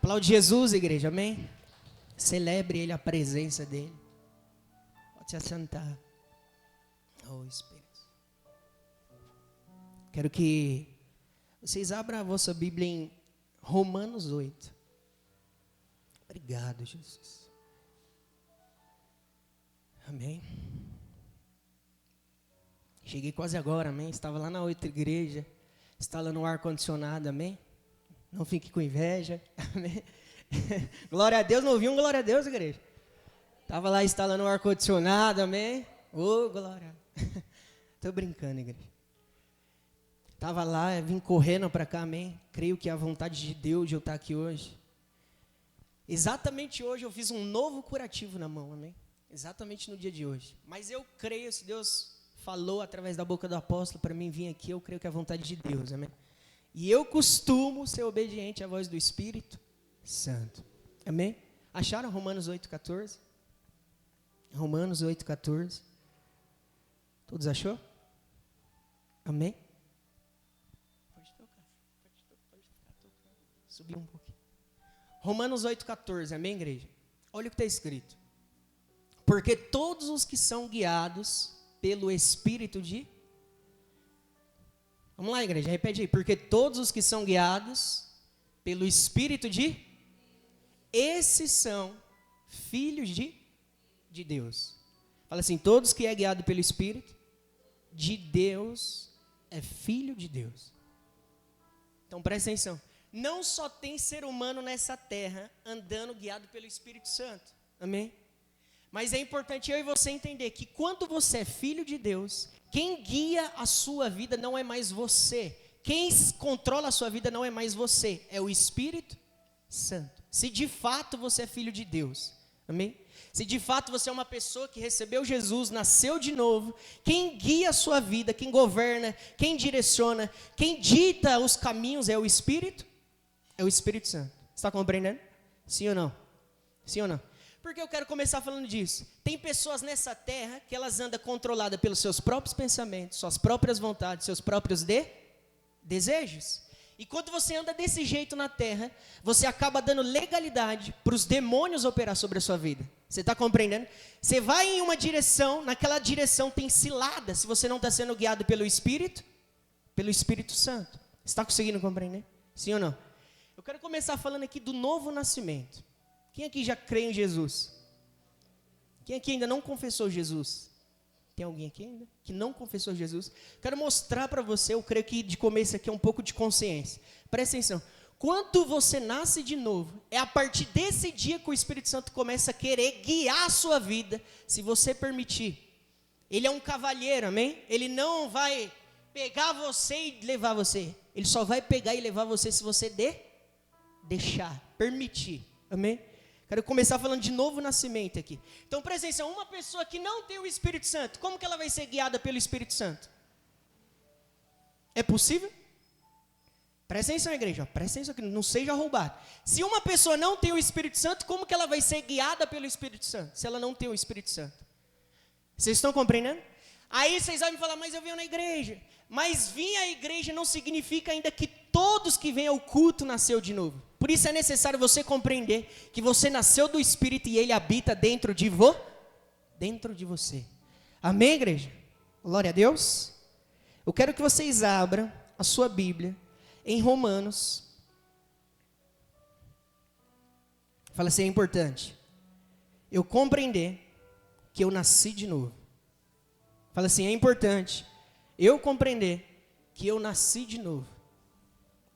Aplaude Jesus, igreja, amém? Celebre Ele, a presença dEle. Pode se assentar. Oh, Espírito. Quero que vocês abram a vossa Bíblia em Romanos 8. Obrigado, Jesus. Amém. Cheguei quase agora, amém? Estava lá na outra igreja, instalando o ar-condicionado, amém? Não fique com inveja, amém? Glória a Deus, não ouviu um glória a Deus, igreja? Estava lá instalando o ar-condicionado, amém? Ô, glória. Estou brincando, igreja. Estava lá, vim correndo para cá, amém? Creio que é a vontade de Deus de eu estar aqui hoje. Exatamente hoje eu fiz um novo curativo na mão, amém? Exatamente no dia de hoje. Mas eu creio, se Deus falou através da boca do apóstolo para mim vir aqui, eu creio que é a vontade de Deus, amém? E eu costumo ser obediente à voz do Espírito Santo, amém? Acharam Romanos 8,14? Romanos 8,14. Todos achou? Amém? Pode tocar, pode ficar tocando. Subir um pouquinho. Romanos 8,14, amém, igreja? Olha o que está escrito. Porque todos os que são guiados pelo Espírito de... Vamos lá, igreja, repete aí. Porque todos os que são guiados pelo Espírito de... Esses são filhos de Deus. Fala assim, todos que é guiado pelo Espírito de Deus é filho de Deus. Então presta atenção. Não só tem ser humano nessa terra andando guiado pelo Espírito Santo. Amém? Mas é importante eu e você entender que quando você é filho de Deus, quem guia a sua vida não é mais você. Quem controla a sua vida não é mais você, é o Espírito Santo. Se de fato você é filho de Deus, amém? Se de fato você é uma pessoa que recebeu Jesus, nasceu de novo, quem guia a sua vida, quem governa, quem direciona, quem dita os caminhos é o Espírito Santo. Está compreendendo? Sim ou não? Sim ou não? Porque eu quero começar falando disso. Tem pessoas nessa terra que elas andam controladas pelos seus próprios pensamentos, suas próprias vontades, seus próprios desejos. E quando você anda desse jeito na terra, você acaba dando legalidade para os demônios operar sobre a sua vida. Você está compreendendo? Você vai em uma direção, naquela direção tem cilada, se você não está sendo guiado pelo Espírito Santo. Você está conseguindo compreender? Sim ou não? Eu quero começar falando aqui do novo nascimento. Quem aqui já crê em Jesus? Quem aqui ainda não confessou Jesus? Tem alguém aqui ainda que não confessou Jesus? Quero mostrar para você, eu creio que de começo aqui é um pouco de consciência. Presta atenção. Quando você nasce de novo, é a partir desse dia que o Espírito Santo começa a querer guiar a sua vida, se você permitir. Ele é um cavalheiro, amém? Ele não vai pegar você e levar você. Ele só vai pegar e levar você se você deixar, permitir, amém? Quero começar falando de novo nascimento aqui. Então, presta atenção, uma pessoa que não tem o Espírito Santo, como que ela vai ser guiada pelo Espírito Santo? É possível? Presta atenção, igreja, presta atenção que não seja roubado. Se uma pessoa não tem o Espírito Santo, como que ela vai ser guiada pelo Espírito Santo? Se ela não tem o Espírito Santo. Vocês estão compreendendo? Aí vocês vão me falar, mas eu venho na igreja. Mas vir à igreja não significa ainda que todos que vêm ao culto nasceu de novo. Por isso é necessário você compreender que você nasceu do Espírito e Ele habita dentro de você. Amém, igreja? Glória a Deus. Eu quero que vocês abram a sua Bíblia em Romanos. Fala assim, é importante eu compreender que eu nasci de novo. Fala assim, é importante eu compreender que eu nasci de novo.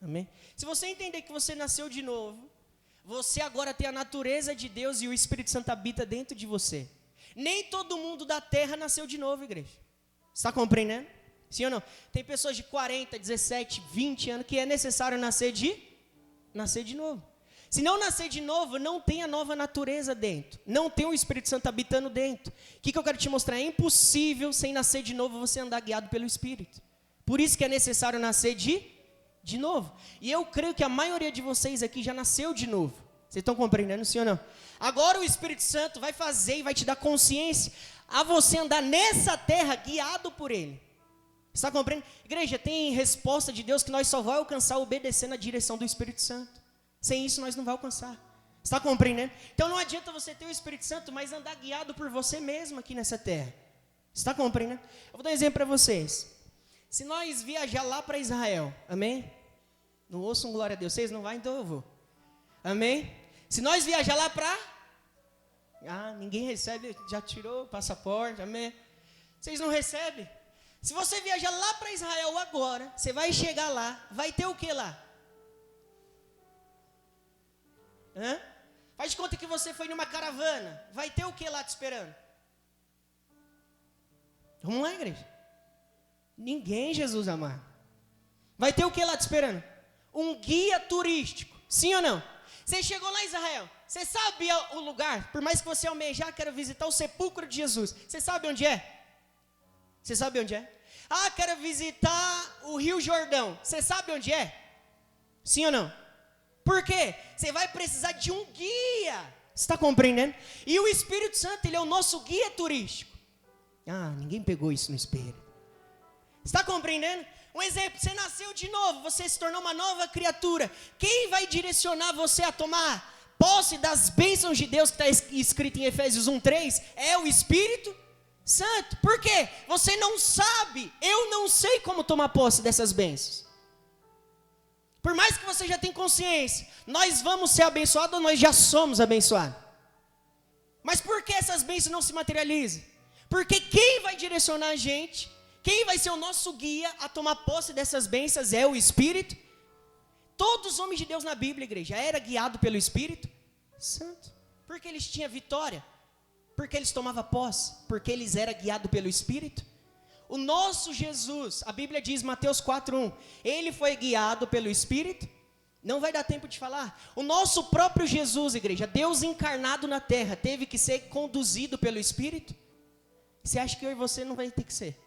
Amém? Se você entender que você nasceu de novo, você agora tem a natureza de Deus e o Espírito Santo habita dentro de você. Nem todo mundo da terra nasceu de novo, igreja. Está compreendendo? Sim ou não? Tem pessoas de 40, 17, 20 anos que é necessário nascer de novo. Se não nascer de novo, não tem a nova natureza dentro. Não tem o Espírito Santo habitando dentro. O que eu quero te mostrar? É impossível, sem nascer de novo, você andar guiado pelo Espírito. Por isso que é necessário nascer de novo. E eu creio que a maioria de vocês aqui já nasceu de novo. Vocês estão compreendendo, sim ou não? Agora o Espírito Santo vai fazer e vai te dar consciência a você andar nessa terra guiado por Ele. Está compreendendo? Igreja, tem resposta de Deus que nós só vamos alcançar obedecendo a direção do Espírito Santo. Sem isso nós não vamos alcançar. Está compreendendo? Então não adianta você ter o Espírito Santo, mas andar guiado por você mesmo aqui nessa terra. Está compreendendo? Eu vou dar um exemplo para vocês. Se nós viajar lá para Israel, amém? Não ouçam glória a Deus, vocês não vão, então eu vou. Amém? Se nós viajar lá para... ninguém recebe, já tirou o passaporte, amém? Vocês não recebem? Se você viajar lá para Israel agora, você vai chegar lá, vai ter o que lá? Faz de conta que você foi numa caravana, vai ter o que lá te esperando? Vamos lá, igreja. Ninguém, Jesus amado. Vai ter o que lá te esperando? Um guia turístico, sim ou não? Você chegou lá em Israel, você sabe o lugar, por mais que você almejar, quero visitar o sepulcro de Jesus, você sabe onde é? Você sabe onde é? Quero visitar o Rio Jordão, você sabe onde é? Sim ou não? Por quê? Você vai precisar de um guia, você está compreendendo? E o Espírito Santo, ele é o nosso guia turístico. Ninguém pegou isso no espelho. Está compreendendo? Um exemplo, você nasceu de novo, você se tornou uma nova criatura. Quem vai direcionar você a tomar posse das bênçãos de Deus, que está escrito em Efésios 1:3, é o Espírito Santo. Por quê? Você não sabe, eu não sei como tomar posse dessas bênçãos. Por mais que você já tenha consciência, nós vamos ser abençoados ou nós já somos abençoados. Mas por que essas bênçãos não se materializam? Porque quem vai direcionar a gente, quem vai ser o nosso guia a tomar posse dessas bênçãos é o Espírito. Todos os homens de Deus na Bíblia, igreja, era guiado pelo Espírito Santo. Porque eles tinham vitória, porque eles tomavam posse, porque eles eram guiados pelo Espírito. O nosso Jesus, a Bíblia diz, Mateus 4:1, ele foi guiado pelo Espírito. Não vai dar tempo de falar. O nosso próprio Jesus, igreja, Deus encarnado na terra, teve que ser conduzido pelo Espírito. Você acha que eu e você não vai ter que ser?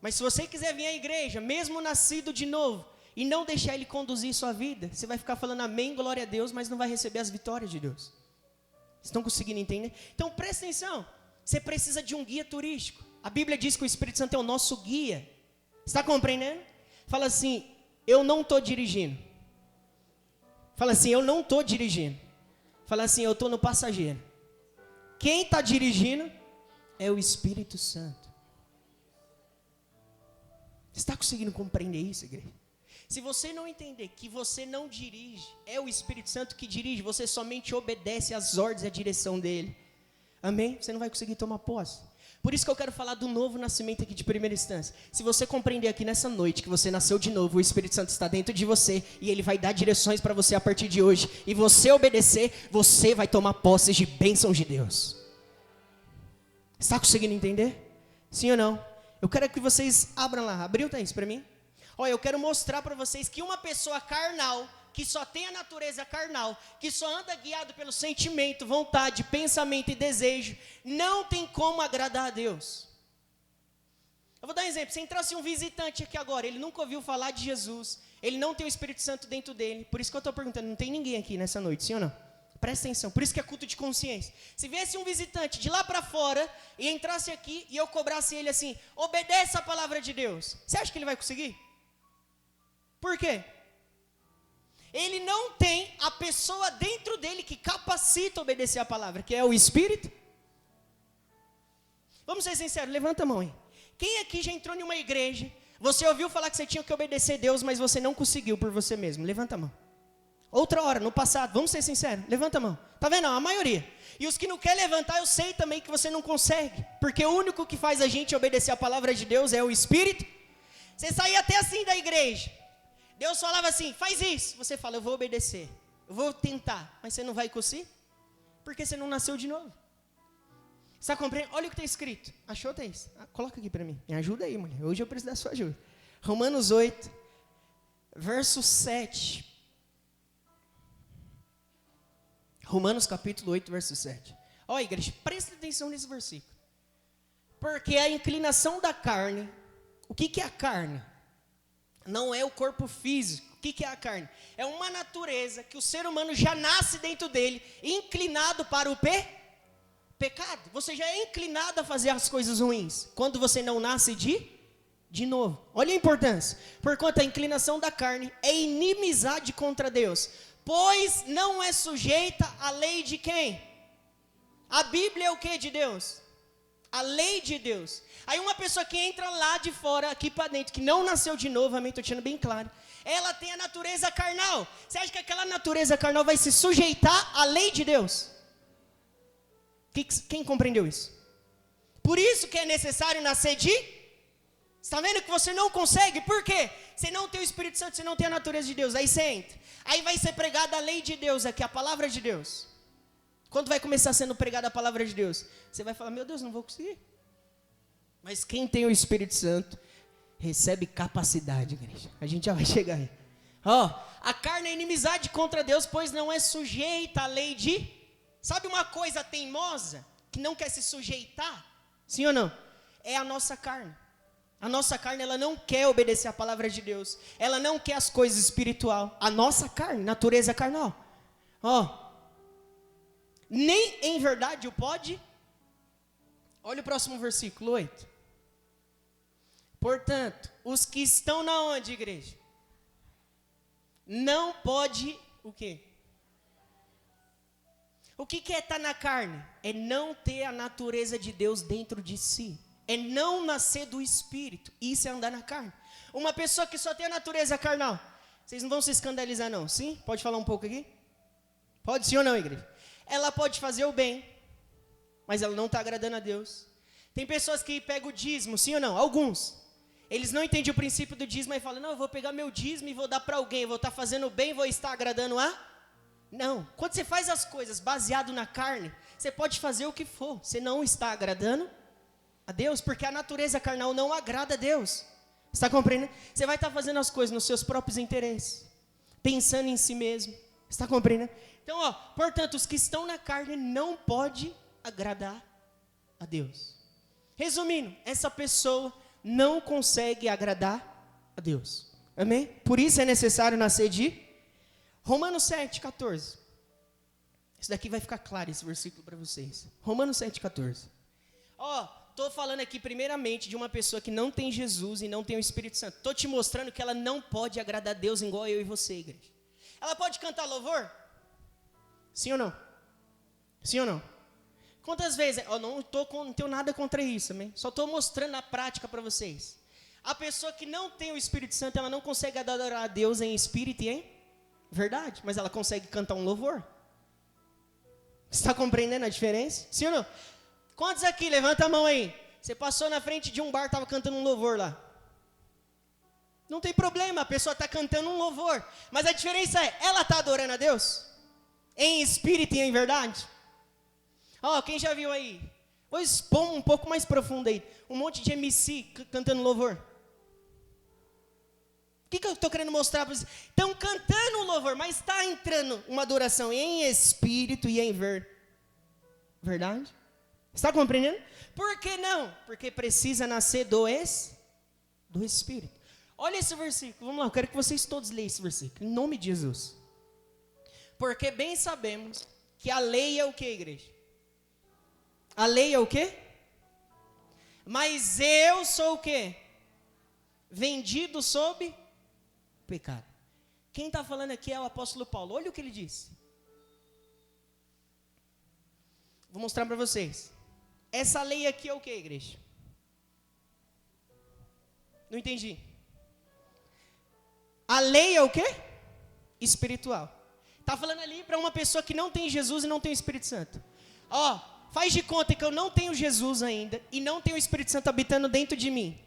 Mas se você quiser vir à igreja, mesmo nascido de novo, e não deixar ele conduzir sua vida, você vai ficar falando amém, glória a Deus, mas não vai receber as vitórias de Deus. Vocês estão conseguindo entender? Então presta atenção, você precisa de um guia turístico. A Bíblia diz que o Espírito Santo é o nosso guia. Está compreendendo? Fala assim, eu não estou dirigindo. Fala assim, eu não estou dirigindo. Fala assim, eu estou no passageiro. Quem está dirigindo é o Espírito Santo. Você está conseguindo compreender isso, igreja? Se você não entender que você não dirige, é o Espírito Santo que dirige, você somente obedece às ordens e à direção dele. Amém? Você não vai conseguir tomar posse. Por isso que eu quero falar do novo nascimento aqui de primeira instância. Se você compreender aqui nessa noite que você nasceu de novo, o Espírito Santo está dentro de você e ele vai dar direções para você a partir de hoje, e você obedecer, você vai tomar posse de bênçãos de Deus. Está conseguindo entender? Sim ou não? Eu quero que vocês abram lá. Abriu, Thaís, para mim? Olha, eu quero mostrar para vocês que uma pessoa carnal, que só tem a natureza carnal, que só anda guiado pelo sentimento, vontade, pensamento e desejo, não tem como agradar a Deus. Eu vou dar um exemplo. Se entrasse um visitante aqui agora, ele nunca ouviu falar de Jesus, ele não tem o Espírito Santo dentro dele, por isso que eu estou perguntando, não tem ninguém aqui nessa noite, sim ou não? Presta atenção, por isso que é culto de consciência. Se viesse um visitante de lá para fora e entrasse aqui e eu cobrasse ele assim, obedeça a palavra de Deus, você acha que ele vai conseguir? Por quê? Ele não tem a pessoa dentro dele que capacita a obedecer a palavra, que é o Espírito. Vamos ser sinceros, levanta a mão aí. Quem aqui já entrou em uma igreja, você ouviu falar que você tinha que obedecer a Deus, mas você não conseguiu por você mesmo? Levanta a mão. Outra hora, no passado, vamos ser sinceros, levanta a mão. Tá vendo? A maioria. E os que não querem levantar, eu sei também que você não consegue. Porque o único que faz a gente obedecer a palavra de Deus é o Espírito. Você saía até assim da igreja. Deus falava assim, faz isso. Você fala, eu vou obedecer. Eu vou tentar. Mas você não vai conseguir? Porque você não nasceu de novo. Você está compreendendo? Olha o que está escrito. Achou, Thaís? Coloca aqui para mim. Me ajuda aí, mulher. Hoje eu preciso da sua ajuda. Romanos 8, verso 7. Romanos capítulo 8, verso 7. Olha, igreja, presta atenção nesse versículo. Porque a inclinação da carne, o que é a carne? Não é o corpo físico. O que é a carne? É uma natureza que o ser humano já nasce dentro dele, inclinado para o pecado. Você já é inclinado a fazer as coisas ruins, quando você não nasce de novo. Olha a importância. Porquanto a inclinação da carne é inimizade contra Deus. Pois não é sujeita à lei de quem? A Bíblia é o que de Deus? A lei de Deus. Aí uma pessoa que entra lá de fora, aqui para dentro, que não nasceu de novo, amém, estou deixando bem claro. Ela tem a natureza carnal. Você acha que aquela natureza carnal vai se sujeitar à lei de Deus? Quem compreendeu isso? Por isso que é necessário nascer de... Você está vendo que você não consegue? Por quê? Você não tem o Espírito Santo, você não tem a natureza de Deus. Aí você entra. Aí vai ser pregada a lei de Deus aqui, a palavra de Deus. Quando vai começar sendo pregada a palavra de Deus? Você vai falar, meu Deus, não vou conseguir. Mas quem tem o Espírito Santo, recebe capacidade, igreja. A gente já vai chegar aí. A carne é inimizade contra Deus, pois não é sujeita à lei de... Sabe uma coisa teimosa, que não quer se sujeitar? Sim ou não? É a nossa carne. A nossa carne, ela não quer obedecer a palavra de Deus. Ela não quer as coisas espiritual. A nossa carne, natureza carnal. Nem em verdade o pode. Olha o próximo versículo, 8. Portanto, os que estão na onde, igreja? Não pode o quê? O que é estar na carne? É não ter a natureza de Deus dentro de si. É não nascer do Espírito. Isso é andar na carne. Uma pessoa que só tem a natureza carnal. Vocês não vão se escandalizar não, sim? Pode falar um pouco aqui? Pode sim ou não, igreja? Ela pode fazer o bem, mas ela não está agradando a Deus. Tem pessoas que pegam o dízimo, sim ou não? Alguns. Eles não entendem o princípio do dízimo e falam, não, eu vou pegar meu dízimo e vou dar para alguém. Eu vou estar fazendo o bem e vou estar agradando a... Não. Quando você faz as coisas baseado na carne, você pode fazer o que for. Você não está agradando a Deus, porque a natureza carnal não agrada a Deus. Você está compreendendo? Você vai estar fazendo as coisas nos seus próprios interesses, pensando em si mesmo. Você está compreendendo? Então, portanto, os que estão na carne não podem agradar a Deus. Resumindo, essa pessoa não consegue agradar a Deus. Amém? Por isso é necessário nascer de Romanos 7,14. Isso daqui vai ficar claro, esse versículo para vocês. Romanos 7,14. Estou falando aqui primeiramente de uma pessoa que não tem Jesus e não tem o Espírito Santo. Estou te mostrando que ela não pode agradar a Deus igual eu e você, igreja. Ela pode cantar louvor? Sim ou não? Sim ou não? Quantas vezes? Não tenho nada contra isso, amém? Só estou mostrando na prática para vocês. A pessoa que não tem o Espírito Santo, ela não consegue adorar a Deus em espírito e em verdade, mas ela consegue cantar um louvor. Você está compreendendo a diferença? Sim ou não? Quantos aqui? Levanta a mão aí. Você passou na frente de um bar, estava cantando um louvor lá. Não tem problema, a pessoa está cantando um louvor. Mas a diferença é, ela está adorando a Deus? Em espírito e em verdade? Quem já viu aí? Vou expor um pouco mais profundo aí. Um monte de MC cantando louvor. O que eu estou querendo mostrar para vocês? Estão cantando um louvor, mas está entrando uma adoração em espírito e em verdade? Está compreendendo? Por que não? Porque precisa nascer do Espírito. Olha esse versículo, vamos lá, eu quero que vocês todos leiam esse versículo, em nome de Jesus. Porque bem sabemos que a lei é o que, igreja? A lei é o quê? Mas eu sou o quê? Vendido sob pecado. Quem está falando aqui é o apóstolo Paulo. Olha o que ele disse. Vou mostrar para vocês. Essa lei aqui é o que, igreja? Não entendi. A lei é o quê? Espiritual. Está falando ali para uma pessoa que não tem Jesus e não tem o Espírito Santo. Faz de conta que eu não tenho Jesus ainda e não tenho o Espírito Santo habitando dentro de mim.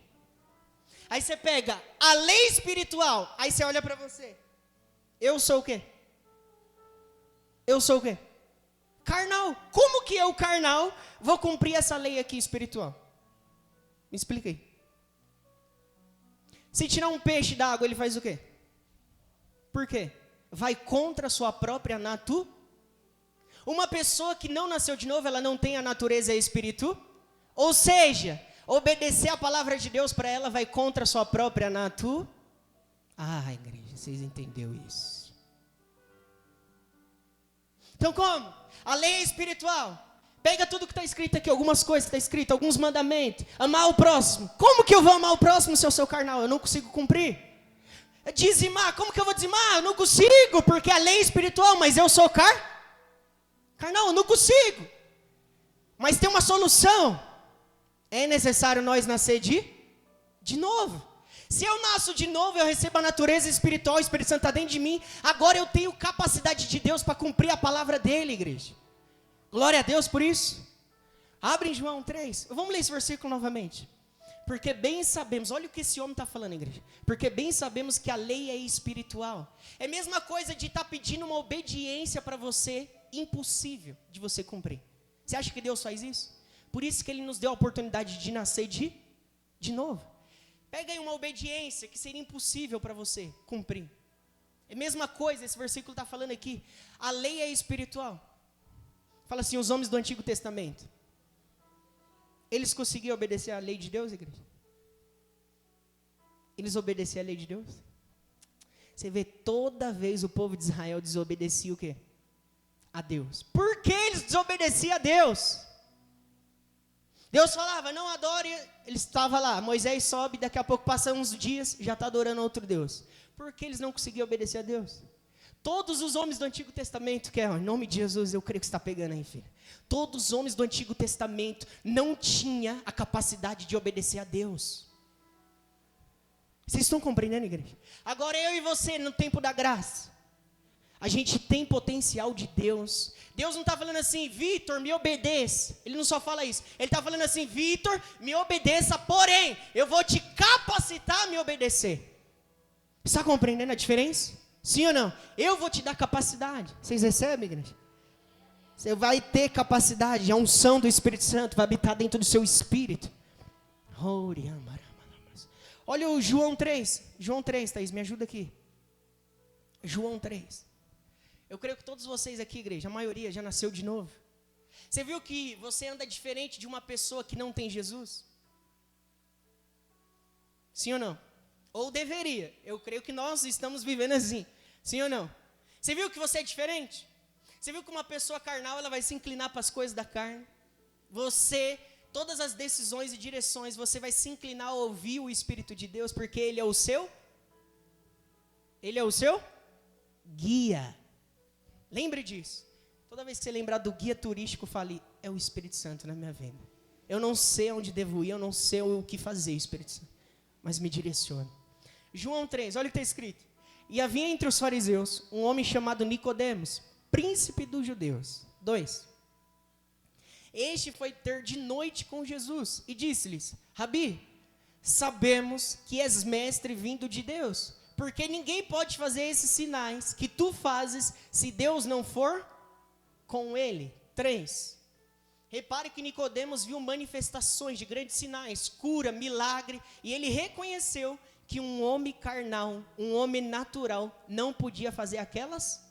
Aí você pega a lei espiritual, aí você olha para você. Eu sou o quê? Eu sou o quê? Carnal. Como que eu, carnal, vou cumprir essa lei aqui espiritual? Me explica aí. Se tirar um peixe da água, ele faz o quê? Por quê? Vai contra a sua própria natureza. Uma pessoa que não nasceu de novo, ela não tem a natureza espiritual. Ou seja, obedecer a palavra de Deus para ela vai contra a sua própria natureza. Igreja, vocês entenderam isso? Então como? A lei é espiritual. Pega tudo que está escrito aqui, algumas coisas que está escrito, alguns mandamentos. Amar o próximo. Como que eu vou amar o próximo se eu sou carnal? Eu não consigo cumprir. Dizimar, como que eu vou dizimar? Eu não consigo, porque a lei é espiritual, mas eu sou carnal, eu não consigo. Mas tem uma solução. É necessário nós nascer de novo. Se eu nasço de novo, eu recebo a natureza espiritual, o Espírito Santo está dentro de mim. Agora eu tenho capacidade de Deus para cumprir a palavra dele, igreja. Glória a Deus por isso. Abre em João 3. Vamos ler esse versículo novamente. Porque bem sabemos, olha o que esse homem está falando, igreja. Porque bem sabemos que a lei é espiritual. É a mesma coisa de estar pedindo uma obediência para você, impossível de você cumprir. Você acha que Deus faz isso? Por isso que Ele nos deu a oportunidade de nascer de novo. Pega aí uma obediência que seria impossível para você cumprir. É a mesma coisa, esse versículo está falando aqui. A lei é espiritual. Fala assim, os homens do Antigo Testamento. Eles conseguiam obedecer à lei de Deus, igreja? Eles obedeciam à lei de Deus? Você vê, toda vez o povo de Israel desobedecia o quê? A Deus. Por que eles desobedeciam a Deus? Deus falava, não adore, eles estavam lá, Moisés sobe, daqui a pouco passa uns dias, já está adorando outro Deus. Por que eles não conseguiam obedecer a Deus? Todos os homens do Antigo Testamento, que é, em nome de Jesus, eu creio que você está pegando aí, filho. Todos os homens do Antigo Testamento não tinham a capacidade de obedecer a Deus. Vocês estão compreendendo, igreja? Agora eu e você, no tempo da graça, a gente tem potencial de Deus. Deus não está falando assim, Vitor, me obedeça. Ele não só fala isso. Ele está falando assim, Vitor, me obedeça, porém, eu vou te capacitar a me obedecer. Está compreendendo a diferença? Sim ou não? Eu vou te dar capacidade. Vocês recebem, igreja? Você vai ter capacidade. A unção do Espírito Santo vai habitar dentro do seu espírito. Olha o João 3. João 3, Thaís, me ajuda aqui. João 3. Eu creio que todos vocês aqui, igreja, a maioria já nasceu de novo. Você viu que você anda diferente de uma pessoa que não tem Jesus? Sim ou não? Ou deveria. Eu creio que nós estamos vivendo assim. Sim ou não? Você viu que você é diferente? Você viu que uma pessoa carnal, ela vai se inclinar para as coisas da carne? Você, todas as decisões e direções, você vai se inclinar a ouvir o Espírito de Deus, porque Ele é o seu? Ele é o seu guia. Lembre disso. Toda vez que você lembrar do guia turístico, fale, é o Espírito Santo na minha vida. Eu não sei onde devo ir, eu não sei o que fazer, Espírito Santo, mas me direciona. João 3, olha o que está escrito. E havia entre os fariseus um homem chamado Nicodemos, príncipe dos judeus. 2. Este foi ter de noite com Jesus e disse-lhes, Rabi, sabemos que és mestre vindo de Deus, porque ninguém pode fazer esses sinais que tu fazes se Deus não for com ele. 3. Repare que Nicodemos viu manifestações de grandes sinais, cura, milagre, e ele reconheceu que um homem carnal, um homem natural, não podia fazer aquelas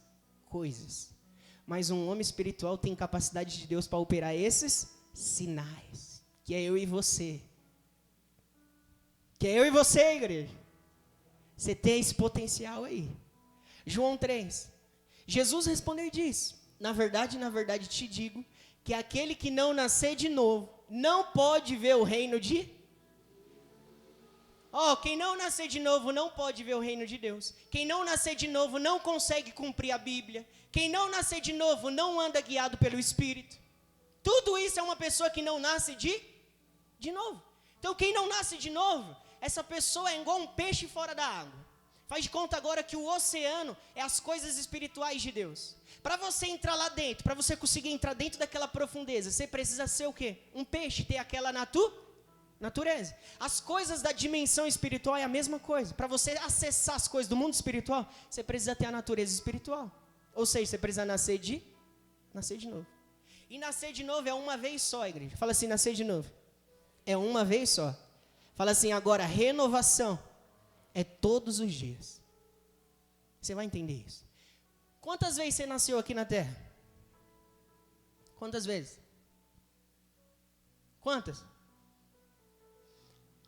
coisas. Mas um homem espiritual tem capacidade de Deus para operar esses sinais, que é eu e você. Que é eu e você, igreja. Você tem esse potencial aí. João 3. Jesus respondeu e disse, na verdade te digo, que aquele que não nascer de novo, não pode ver o reino de... quem não nascer de novo não pode ver o reino de Deus. Quem não nascer de novo não consegue cumprir a Bíblia. Quem não nascer de novo não anda guiado pelo Espírito. Tudo isso é uma pessoa que não nasce de novo. Então quem não nasce de novo, essa pessoa é igual um peixe fora da água. Faz de conta agora que o oceano é as coisas espirituais de Deus. Para você entrar lá dentro, para você conseguir entrar dentro daquela profundeza, você precisa ser o quê? Um peixe, ter aquela natureza. As coisas da dimensão espiritual é a mesma coisa. Para você acessar as coisas do mundo espiritual, você precisa ter a natureza espiritual. Ou seja, você precisa nascer de novo. E nascer de novo é uma vez só, igreja. Fala assim, nascer de novo. É uma vez só. Fala assim, agora, renovação é todos os dias. Você vai entender isso. Quantas vezes você nasceu aqui na terra? Quantas vezes? Quantas?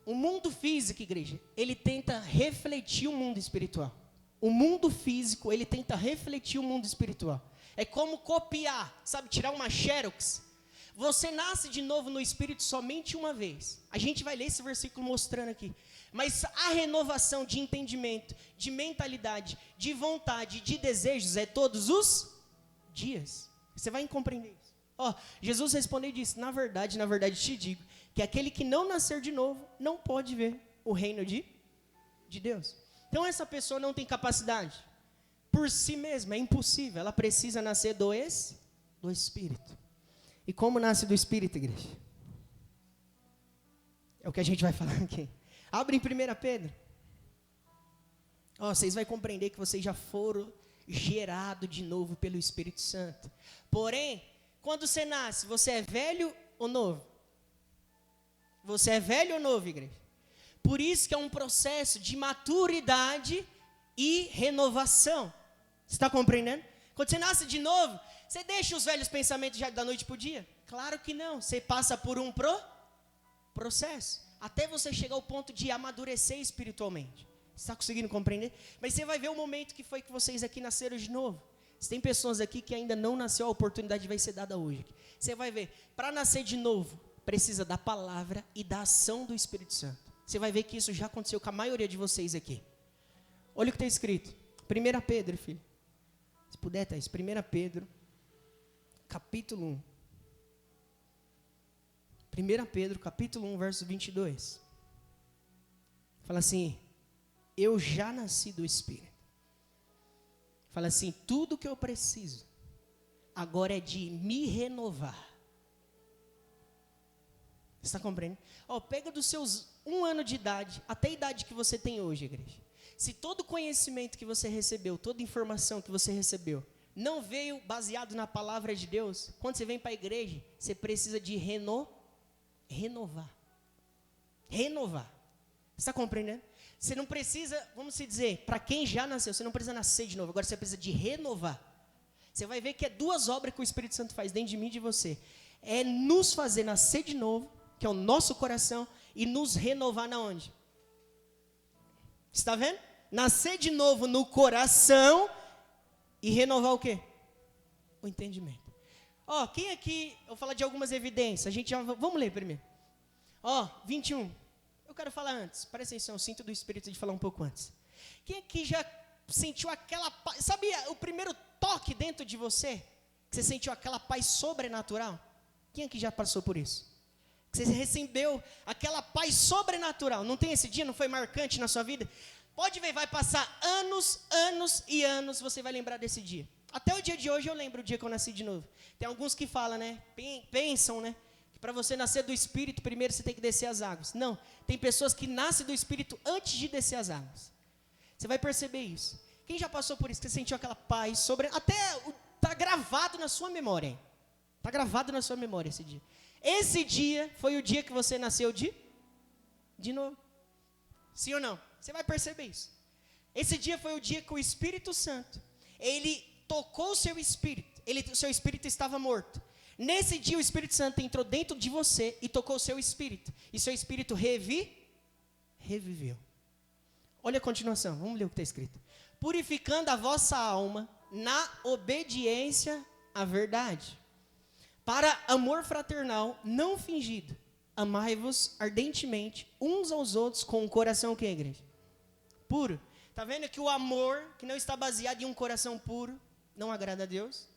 O mundo físico, igreja, ele tenta refletir o mundo espiritual. O mundo físico, ele tenta refletir o mundo espiritual. É como copiar, sabe, tirar uma xerox. Você nasce de novo no Espírito somente uma vez. A gente vai ler esse versículo mostrando aqui. Mas a renovação de entendimento, de mentalidade, de vontade, de desejos é todos os dias. Você vai compreender isso. Jesus respondeu e disse, na verdade te digo, que aquele que não nascer de novo, não pode ver o reino de Deus. Então essa pessoa não tem capacidade. Por si mesma, é impossível. Ela precisa nascer do Espírito. E como nasce do Espírito, igreja? É o que a gente vai falar aqui. Abre em 1 Pedro. Vocês vão compreender que vocês já foram gerados de novo pelo Espírito Santo. Porém, quando você nasce, você é velho ou novo? Você é velho ou novo, igreja? Por isso que é um processo de maturidade e renovação. Você está compreendendo? Quando você nasce de novo, você deixa os velhos pensamentos já da noite para o dia? Claro que não. Você passa por um processo. Até você chegar ao ponto de amadurecer espiritualmente. Você está conseguindo compreender? Mas você vai ver o momento que foi que vocês aqui nasceram de novo. Se tem pessoas aqui que ainda não nasceu, a oportunidade vai ser dada hoje. Você vai ver, para nascer de novo, precisa da palavra e da ação do Espírito Santo. Você vai ver que isso já aconteceu com a maioria de vocês aqui. Olha o que está escrito. 1 Pedro, filho. Se puder, Thaís. 1 Pedro, capítulo 1. 1 Pedro, capítulo 1, verso 22. Fala assim, eu já nasci do Espírito. Fala assim, tudo que eu preciso agora é de me renovar. Você está compreendendo? Pega dos seus 1 ano de idade, até a idade que você tem hoje, igreja. Se todo conhecimento que você recebeu, toda informação que você recebeu, não veio baseado na palavra de Deus, quando você vem para a igreja, você precisa de renovar. Você está compreendendo? Você não precisa, vamos dizer, para quem já nasceu, você não precisa nascer de novo, agora você precisa de renovar. Você vai ver que é 2 obras que o Espírito Santo faz dentro de mim e de você. É nos fazer nascer de novo, que é o nosso coração, e nos renovar na onde? Está vendo? Nascer de novo no coração e renovar o quê? O entendimento. Quem aqui, eu vou falar de algumas evidências, vamos ler primeiro. 21. Eu quero falar antes, presta atenção, eu sinto do Espírito de falar um pouco antes. Quem aqui já sentiu aquela paz, sabe o primeiro toque dentro de você? Que você sentiu aquela paz sobrenatural? Quem aqui já passou por isso? Que você recebeu aquela paz sobrenatural, não tem esse dia, não foi marcante na sua vida? Pode ver, vai passar anos e anos, você vai lembrar desse dia. Até o dia de hoje eu lembro o dia que eu nasci de novo. Tem alguns que falam, né, pensam, né, que para você nascer do Espírito, primeiro você tem que descer as águas. Não, tem pessoas que nascem do Espírito antes de descer as águas. Você vai perceber isso. Quem já passou por isso, que você sentiu aquela paz está gravado na sua memória, hein? Está gravado na sua memória esse dia. Esse dia foi o dia que você nasceu de novo. Sim ou não? Você vai perceber isso. Esse dia foi o dia que o Espírito Santo, ele tocou o seu espírito. O seu espírito estava morto. Nesse dia o Espírito Santo entrou dentro de você e tocou o seu espírito. E seu espírito reviveu. Olha a continuação, vamos ler o que está escrito. Purificando a vossa alma na obediência à verdade. Para amor fraternal não fingido. Amai-vos ardentemente uns aos outros com um coração o que, igreja? Puro. Está vendo que o amor que não está baseado em um coração puro não agrada a Deus?